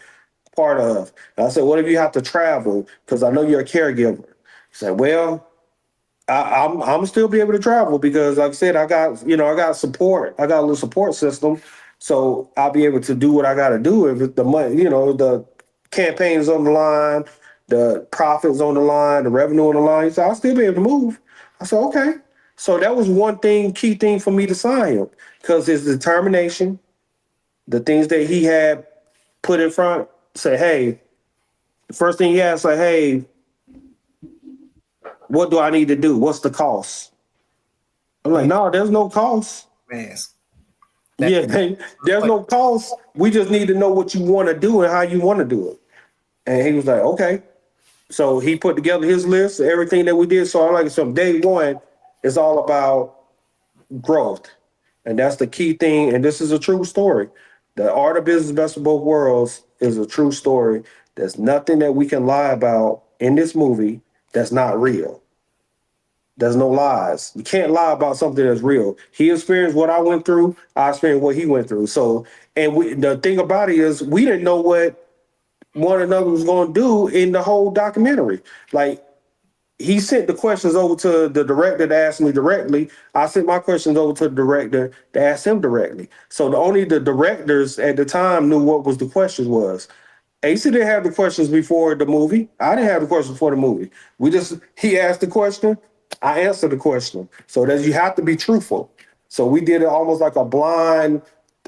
Part of. And I said, what if you have to travel? Because I know you're a caregiver. He said, well, I'm still be able to travel because like I said, I got support. I got a little support system. So I'll be able to do what I gotta do if the money, the campaign's on the line, the profits on the line, the revenue on the line. He said, I'll still be able to move. I said, okay. So that was one key thing for me to sign him because his determination, the things that he had put in front, say, hey, the first thing he asked, like, hey, what do I need to do? What's the cost? I'm like, no, there's no cost. Man. There's no cost. We just need to know what you want to do and how you want to do it. And he was like, okay. So he put together his list, everything that we did. So from day one, it's all about growth. And that's the key thing. And this is a true story. The Art of Business Best of Both Worlds is a true story. There's nothing that we can lie about in this movie that's not real. There's no lies. You can't lie about something that's real. He experienced what I went through. I experienced what he went through. So, the thing about it is we didn't know what one another was going to do in the whole documentary. Like, he sent the questions over to the director to ask me directly. I sent my questions over to the director to ask him directly. So only the directors at the time knew what was the questions was. Acy didn't have the questions before the movie. I didn't have the questions before the movie. He asked the question, I answered the question. So that you have to be truthful. So we did it almost like a blind,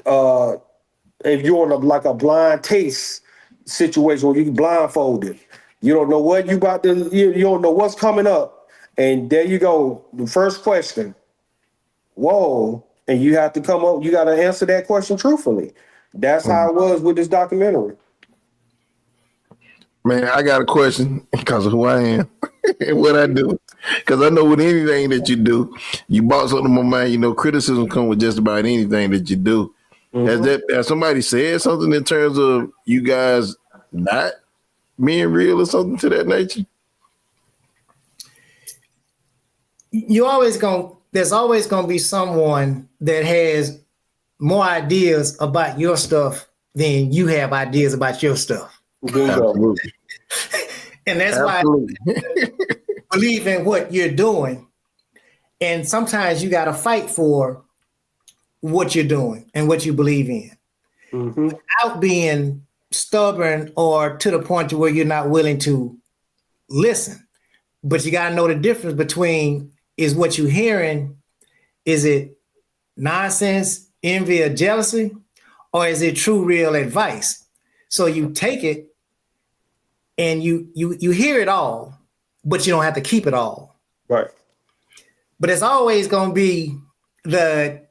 if you're on like a blind taste situation where you blindfolded. You don't know what you about to, you don't know what's coming up. And there you go. The first question. Whoa. And you have to come up, you got to answer that question truthfully. That's how it was with this documentary. Man, I got a question because of who I am and what I do. Because I know with anything that you do, you bought something in my mind, criticism comes with just about anything that you do. Mm-hmm. Has somebody said something in terms of you guys not being real or something to that nature? There's always gonna be someone that has more ideas about your stuff than you have ideas about your stuff. Absolutely. And that's Absolutely. Why I believe in what you're doing. And sometimes you gotta fight for what you're doing and what you believe in. Mm-hmm. Without being stubborn or to the point to where you're not willing to listen. But you got to know the difference between is what you're hearing, is it nonsense, envy, or jealousy, or is it true, real advice? So you take it and you hear it all, but you don't have to keep it all. Right. But it's always going to be the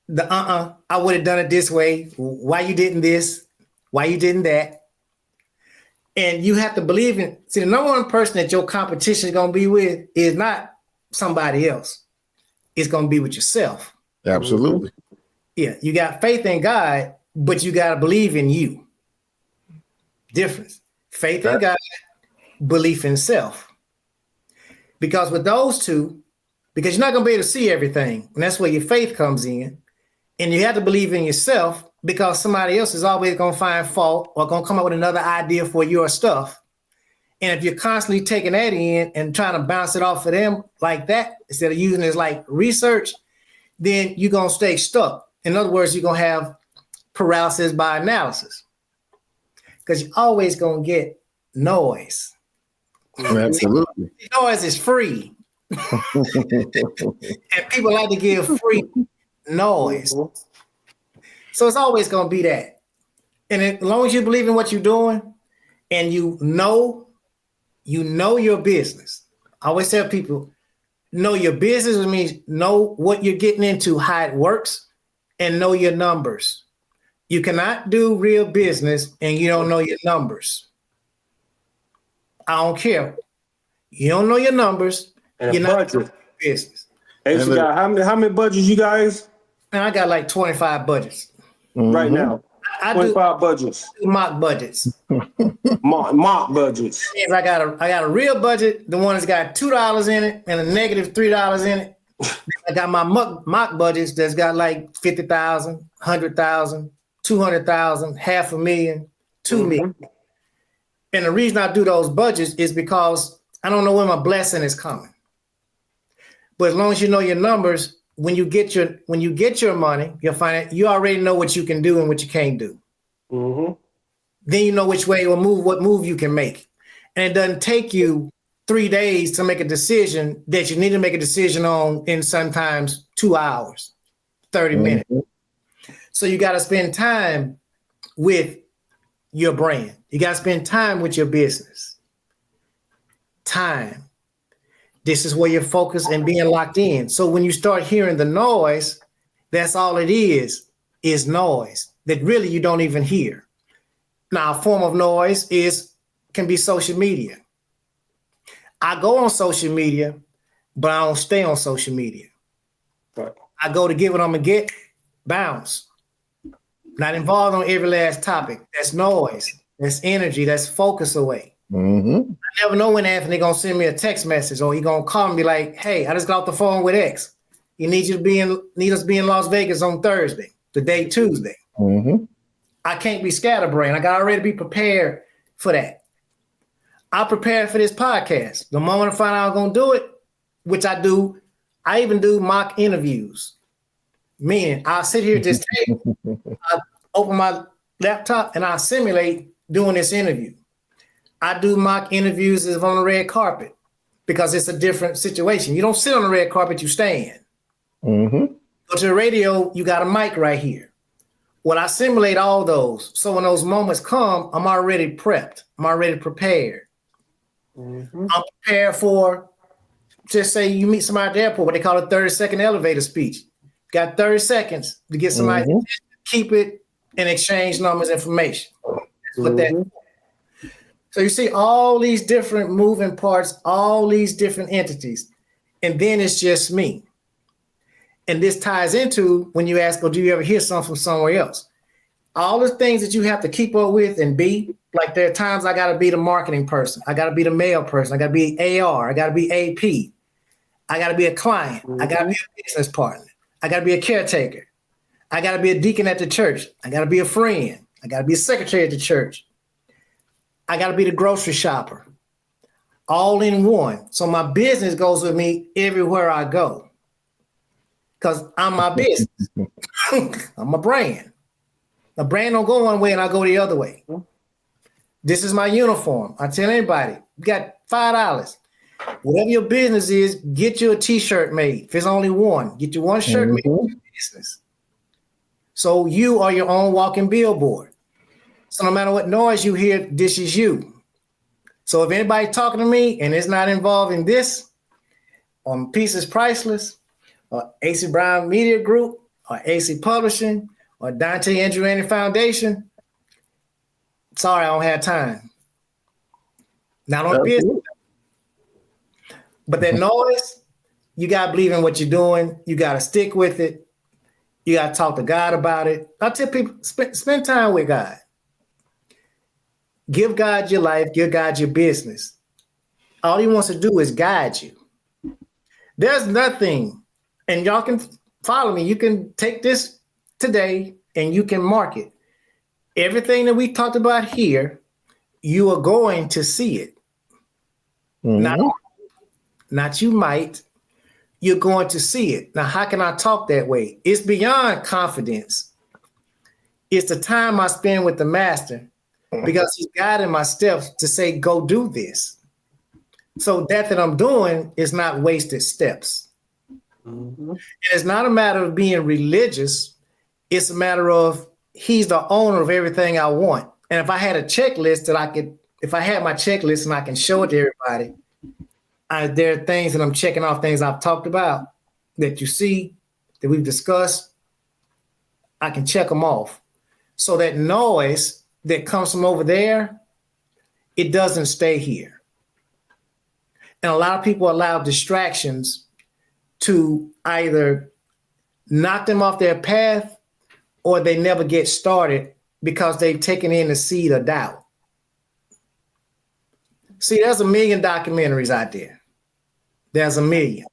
I would have done it this way. Why you didn't this? Why you didn't that? And you have to believe in, see, the number one person that your competition is going to be with is not somebody else. It's going to be with yourself. Absolutely. Yeah. You got faith in God, but you got to believe in you. Difference. Faith in God, belief in self. Because with those two, because you're not going to be able to see everything. And that's where your faith comes in. And you have to believe in yourself because somebody else is always going to find fault or going to come up with another idea for your stuff. And if you're constantly taking that in and trying to bounce it off of them like that, instead of using it as like research, then you're going to stay stuck. In other words, you're going to have paralysis by analysis because you're always going to get noise. Absolutely. Noise is free. And people like to give free noise. So it's always going to be that. And as long as you believe in what you're doing and you know your business. I always tell people, know your business, which means know what you're getting into, how it works, and know your numbers. You cannot do real business and you don't know your numbers. I don't care. You don't know your numbers, And you're a not doing budget. business. Ace got how many budgets you guys Man, I got like 25 budgets. right now? I 25 budgets. do mock budgets. Mock budgets. Means I got a real budget, the one that's got $2 in it and a negative $3 in it. I got my mock budgets that's got like 50,000, 100,000, 200,000, $500,000, 2 million. And the reason I do those budgets is because I don't know when my blessing is coming. But as long as you know your numbers, when you get your money, you'll find out you already know what you can do and what you can't do. Then you know which way or what move you can make. And it doesn't take you 3 days to make a decision that you need to make a decision on in sometimes 2 hours, 30 minutes. So you got to spend time with your brand. You got to spend time with your business. Time. This is where you're focused and being locked in. So when you start hearing the noise, that's all it is noise that really you don't even hear. Now, a form of noise can be social media. I go on social media, but I don't stay on social media. Right. I go to get what I'm going to get, bounce. Not involved on every last topic. That's noise. That's energy. That's focus away. I never know when Anthony going to send me a text message or he going to call me and be like, hey, I just got off the phone with X. He needs us to be in Las Vegas on Thursday, the day Tuesday. I can't be scatterbrained. I got to already be prepared for that. I prepared for this podcast. The moment I find out I'm going to do it, which I do, I even do mock interviews. Meaning I'll sit here at this table, I open my laptop and I simulate doing this interview. I do mock interviews as on the red carpet because it's a different situation. You don't sit on the red carpet, you stand. Go to the radio, you got a mic right here. Well, I simulate all those. So when those moments come, I'm already prepped. I'm already prepared. I'm prepared for, just say you meet somebody at the airport, what they call a 30-second elevator speech. Got 30 seconds to get somebody to keep it and exchange numbers information. That's what that. So you see all these different moving parts, all these different entities, and then it's just me. And this ties into when you ask, well, do you ever hear something from somewhere else? All the things that you have to keep up with and be, like there are times I got to be the marketing person. I got to be the mail person. I got to be AR. I got to be AP. I got to be a client. I got to be a business partner. I got to be a caretaker. I got to be a deacon at the church. I got to be a friend. I got to be a secretary at the church. I got to be the grocery shopper, all in one. So my business goes with me everywhere I go because I'm my business. I'm a brand. A brand don't go one way and I go the other way. This is my uniform. I tell anybody, you got $5. Whatever your business is, get you a t-shirt made. If it's only one, get you one shirt made for your business. So you are your own walking billboard. So no matter what noise you hear, this is you. So if anybody talking to me and it's not involved in this, on Pieces Priceless, or Acy Brown Media Group, or Acy Publishing, or Dante Andrew Anthony Foundation, sorry, I don't have time. Not on business. But that noise, you got to believe in what you're doing. You got to stick with it. You got to talk to God about it. I tell people, spend time with God. Give God your life. Give God your business. All he wants to do is guide you. There's nothing, and y'all can follow me. You can take this today and you can mark it. Everything that we talked about here, you are going to see it. Not you might. You're going to see it. Now, how can I talk that way? It's beyond confidence. It's the time I spend with the master because he's guiding my steps to say, go do this. So that I'm doing is not wasted steps. And it's not a matter of being religious. It's a matter of he's the owner of everything I want. And if I had a checklist that I could if I had my checklist and I can show it to everybody, there are things that I'm checking off, things I've talked about that you see, that we've discussed. I can check them off. So that noise that comes from over there, it doesn't stay here. And a lot of people allow distractions to either knock them off their path or they never get started because they've taken in the seed of doubt. See, there's 1 million documentaries out there. There's 1 million.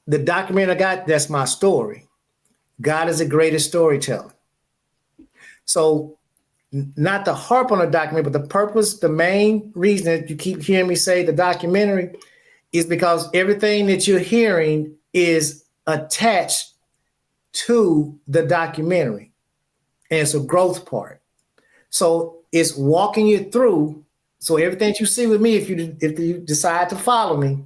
The documentary I got, that's my story. God is the greatest storyteller. So not to harp on a documentary, but the purpose, the main reason that you keep hearing me say the documentary is because everything that you're hearing is attached to the documentary. And it's a growth part. So it's walking you through. So everything that you see with me, if you decide to follow me,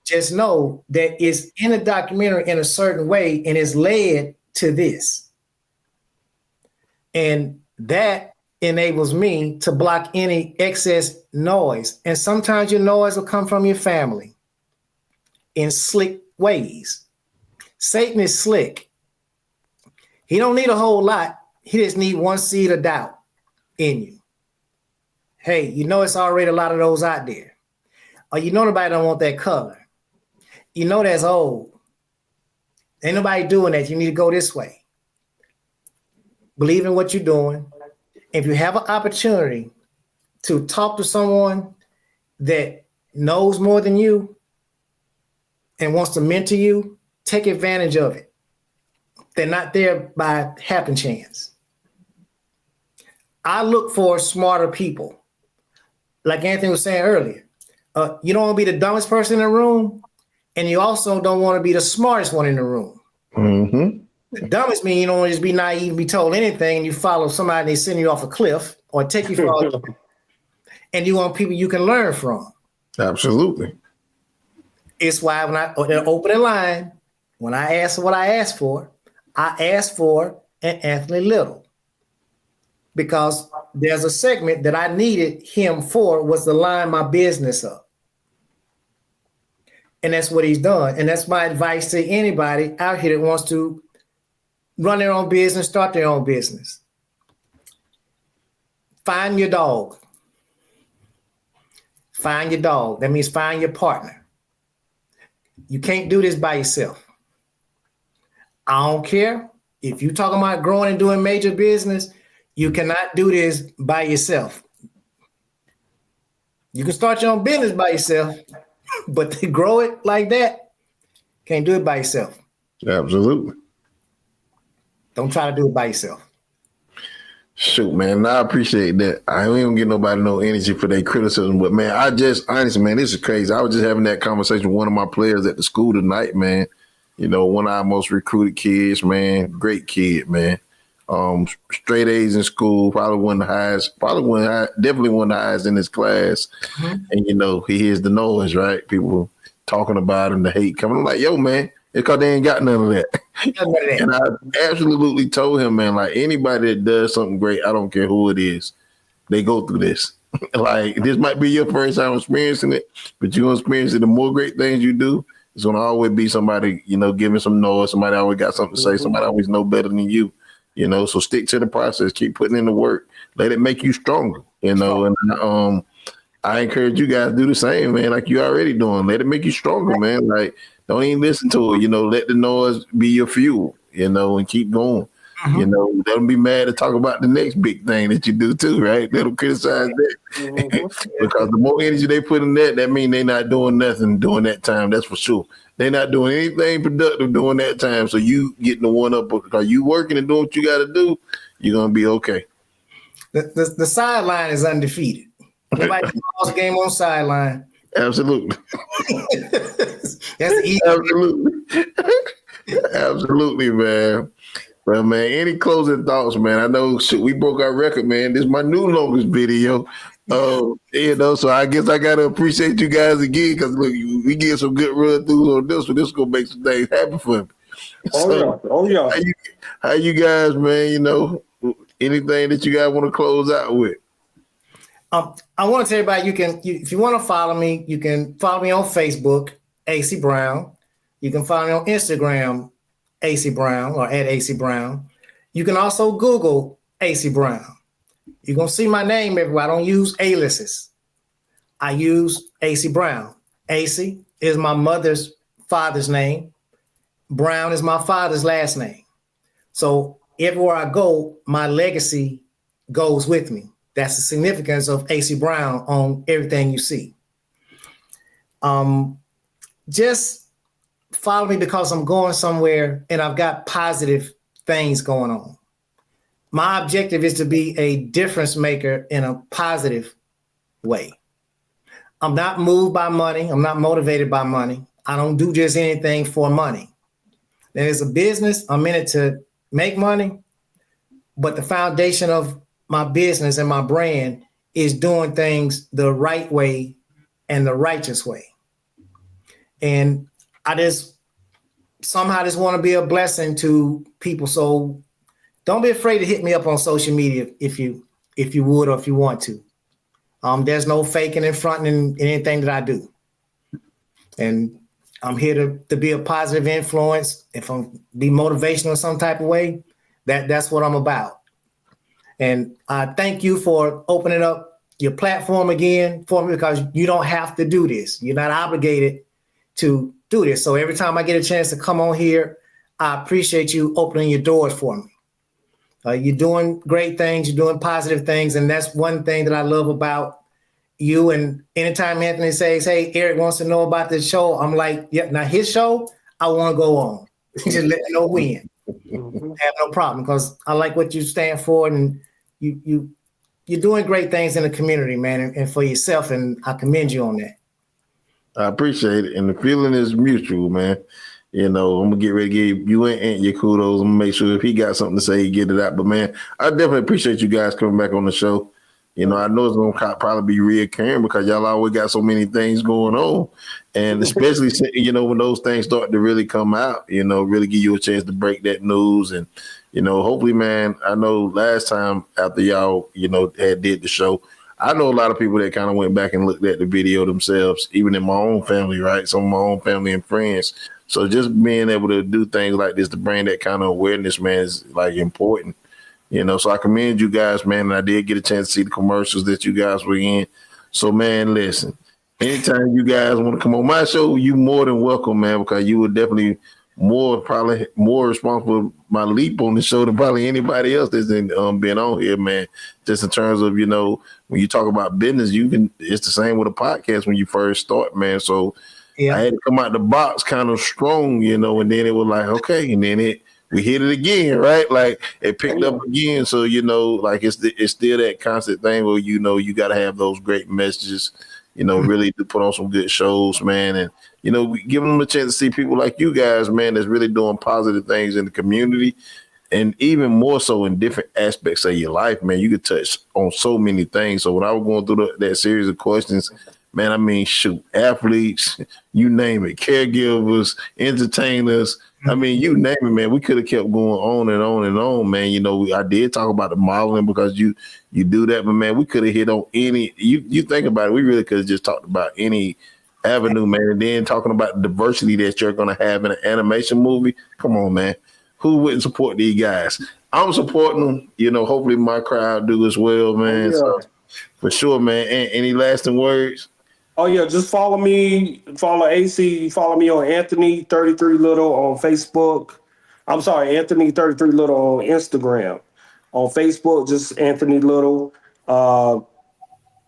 just know that it's in a documentary in a certain way and it's led to this. And that enables me to block any excess noise. And sometimes your noise will come from your family in slick ways. Satan is slick. He don't need a whole lot. He just need one seed of doubt in you. Hey, you know it's already a lot of those out there. Or you know nobody don't want that color. You know that's old. Ain't nobody doing that. You need to go this way. Believe in what you're doing. If you have an opportunity to talk to someone that knows more than you and wants to mentor you, take advantage of it. They're not there by happen chance. I look for smarter people. Like Anthony was saying earlier, you don't want to be the dumbest person in the room, and you also don't want to be the smartest one in the room. Mm-hmm. The dumbest mean you don't want to just be naive and be told anything, and you follow somebody and they send you off a cliff or take you far, and you want people you can learn from. Absolutely. It's why when I open the line, when I asked what I asked for an Anthony Little. Because there's a segment that I needed him for was to line my business up. And that's what he's done. And that's my advice to anybody out here that wants to run their own business, start their own business. Find your dog. Find your dog. That means find your partner. You can't do this by yourself. I don't care. If you're talking about growing and doing major business, you cannot do this by yourself. You can start your own business by yourself, but to grow it like that, can't do it by yourself. Absolutely. Don't try to do it by yourself. Shoot, man, I appreciate that. I don't even get nobody no energy for their criticism, but man, honestly, man, this is crazy. I was just having that conversation with one of my players at the school tonight, man. You know, one of our most recruited kids, man. Great kid, man. Straight A's in school, definitely one of the highest in his class. Mm-hmm. And you know, he hears the noise, right? People talking about him, the hate coming. I'm like, yo, man, it's because they ain't got none of that. And I absolutely told him, man, like anybody that does something great, I don't care who it is, they go through this. Like this might be your first time experiencing it, but you're gonna experience it. The more great things you do, it's gonna always be somebody, you know, giving some noise. Somebody always got something to say. Somebody always know better than you. You know, so stick to the process, keep putting in the work, let it make you stronger, you know, and I encourage you guys to do the same, man, like you already doing. Let it make you stronger, man. Like, don't even listen to it, you know, let the noise be your fuel, you know, and keep going. Mm-hmm. You know, let them be mad to talk about the next big thing that you do too, right? Let them criticize that. Mm-hmm. Because the more energy they put in that means they're not doing nothing during that time, that's for sure. They're not doing anything productive during that time. So you getting the one up because you working and doing what you got to do, you're going to be okay. The sideline is undefeated. Nobody lost a game on sideline. Absolutely. That's easy. Absolutely. Absolutely, man. Well, man, any closing thoughts, man? I know we broke our record, man. This is my new longest video. You know, so I guess I gotta appreciate you guys again because look, we get some good run throughs on this, so this is gonna make some things happen for me. Oh yeah. How you guys, man? You know, anything that you guys want to close out with? I want to tell everybody if you want to follow me, you can follow me on Facebook, Acy Brown. You can follow me on Instagram, Acy Brown or at Acy Brown. You can also Google Acy Brown. You're going to see my name everywhere. I don't use aliases. I use Acy Brown. Acy is my mother's father's name. Brown is my father's last name. So everywhere I go, my legacy goes with me. That's the significance of Acy Brown on everything you see. Just follow me because I'm going somewhere and I've got positive things going on. My objective is to be a difference maker in a positive way. I'm not moved by money. I'm not motivated by money. I don't do just anything for money. There's a business. I'm in it to make money, but the foundation of my business and my brand is doing things the right way and the righteous way. And I just somehow just want to be a blessing to people. So don't be afraid to hit me up on social media if you would or if you want to. There's no faking and fronting in anything that I do. And I'm here to be a positive influence. If I'm be motivational in some type of way, that's what I'm about. And I thank you for opening up your platform again for me because you don't have to do this. You're not obligated to do this. So every time I get a chance to come on here, I appreciate you opening your doors for me. You're doing great things. You're doing positive things. And that's one thing that I love about you. And anytime Anthony says, hey, Eric wants to know about this show, I'm like, yeah, now his show, I want to go on. Just let me know when. Have no problem because I like what you stand for. And you're doing great things in the community, man, and for yourself. And I commend you on that. I appreciate it. And the feeling is mutual, man. I'm going to get ready to give you and Ant your kudos. I'm going to make sure if he got something to say, he get it out. But, man, I definitely appreciate you guys coming back on the show. I know it's going to probably be reoccurring because y'all always got so many things going on. And especially, when those things start to really come out, really give you a chance to break that news. And, hopefully, man, I know last time after y'all, had did the show, I know a lot of people that kind of went back and looked at the video themselves, even in my own family, right? Some of my own family and friends. So just being able to do things like this to bring that kind of awareness, man, is like important. So I commend you guys, man. And I did get a chance to see the commercials that you guys were in. So, man, listen, anytime you guys want to come on my show, you more than welcome, man, because you were definitely probably more responsible for my leap on the show than probably anybody else that's been on here, man. Just in terms of, when you talk about business, it's the same with a podcast when you first start, man. So I had to come out the box kind of strong, and then it was like, okay, and then we hit it again, right? Like it picked up again. So, like it's still that constant thing where, you got to have those great messages, really to put on some good shows, man. And, giving them a chance to see people like you guys, man, that's really doing positive things in the community. And even more so in different aspects of your life, man, you could touch on so many things. So when I was going through that series of questions, man, I mean, shoot, athletes, you name it, caregivers, entertainers. I mean, you name it, man. We could have kept going on and on and on, man. I did talk about the modeling because you do that, but man, we could have hit on any. You think about it, we really could have just talked about any avenue, man. And then talking about the diversity that you're going to have in an animation movie. Come on, man. Who wouldn't support these guys? I'm supporting them. Hopefully my crowd do as well, man. Yeah. So for sure, man. Any lasting words? Oh, yeah, just follow me, follow Acy, follow me on Anthony 33 Little on Facebook. I'm sorry, Anthony 33 Little on Instagram. On Facebook, just Anthony Little.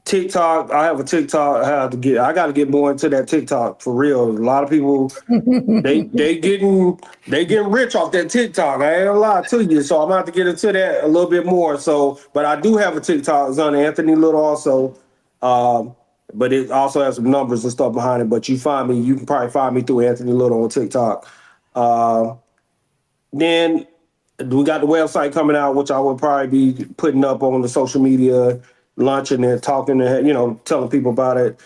TikTok, I have a TikTok. I got to get more into that TikTok for real. A lot of people, they getting rich off that TikTok. I ain't gonna lie to you. So I'm gonna have to get into that a little bit more. So, but I do have a TikTok. It's on Anthony Little also. But it also has some numbers and stuff behind it. But you can probably find me through Anthony Little on TikTok. Then we got the website coming out, which I will probably be putting up on the social media, launching and talking and, telling people about it.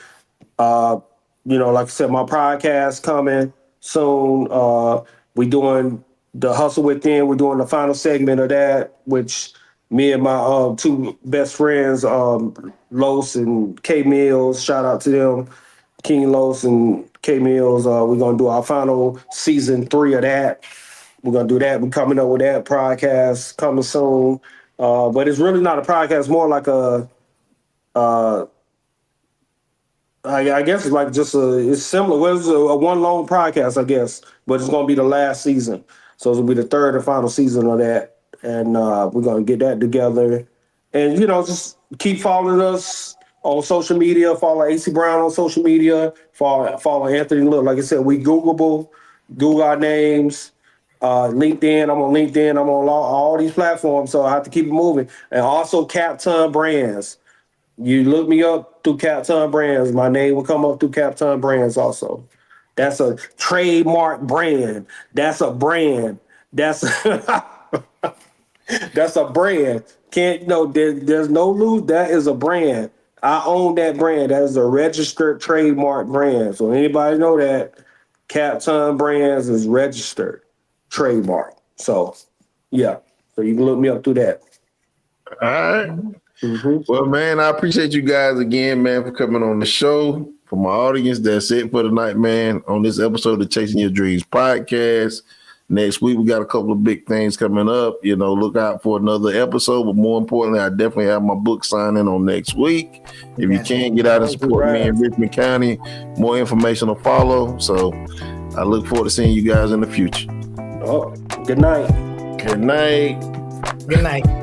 Like I said, my podcast coming soon. We doing the Hustle Within. We're doing the final segment of that, which Me and my two best friends, Los and K Mills. Shout out to them, King Los and K Mills. We're gonna do our final season 3 of that. We're gonna do that. We're coming up with that podcast coming soon. But it's really not a podcast, more like a I guess it's like just it's similar. Well, it's a one long podcast, I guess, but it's gonna be the last season. So it'll be the third and final season of that, and we're gonna get that together. And just keep following us on social media. Follow Acy Brown on social media. Follow Anthony. Look, like I said, we Googleable. Google our names. LinkedIn. I'm on LinkedIn. I'm on all these platforms, so I have to keep it moving. And also Captain Brands. You look me up through Captain Brands. My name will come up through Captain Brands also. That's a trademark brand. That's a brand. That's that's a brand. There's no lose. That is a brand. I own that brand. That is a registered trademark brand. So anybody know that Captain Brands is registered trademark. So yeah. So you can look me up through that. All right. Mm-hmm. Well, man, I appreciate you guys again, man, for coming on the show. For my audience, that's it for tonight, man. On this episode of Chasing Your Dreams podcast. Next week, we got a couple of big things coming up. Look out for another episode. But more importantly, I definitely have my book signing on next week. If you can, get out and support me in Richmond County. More information will follow. So I look forward to seeing you guys in the future. Oh, good night. Good night. Good night.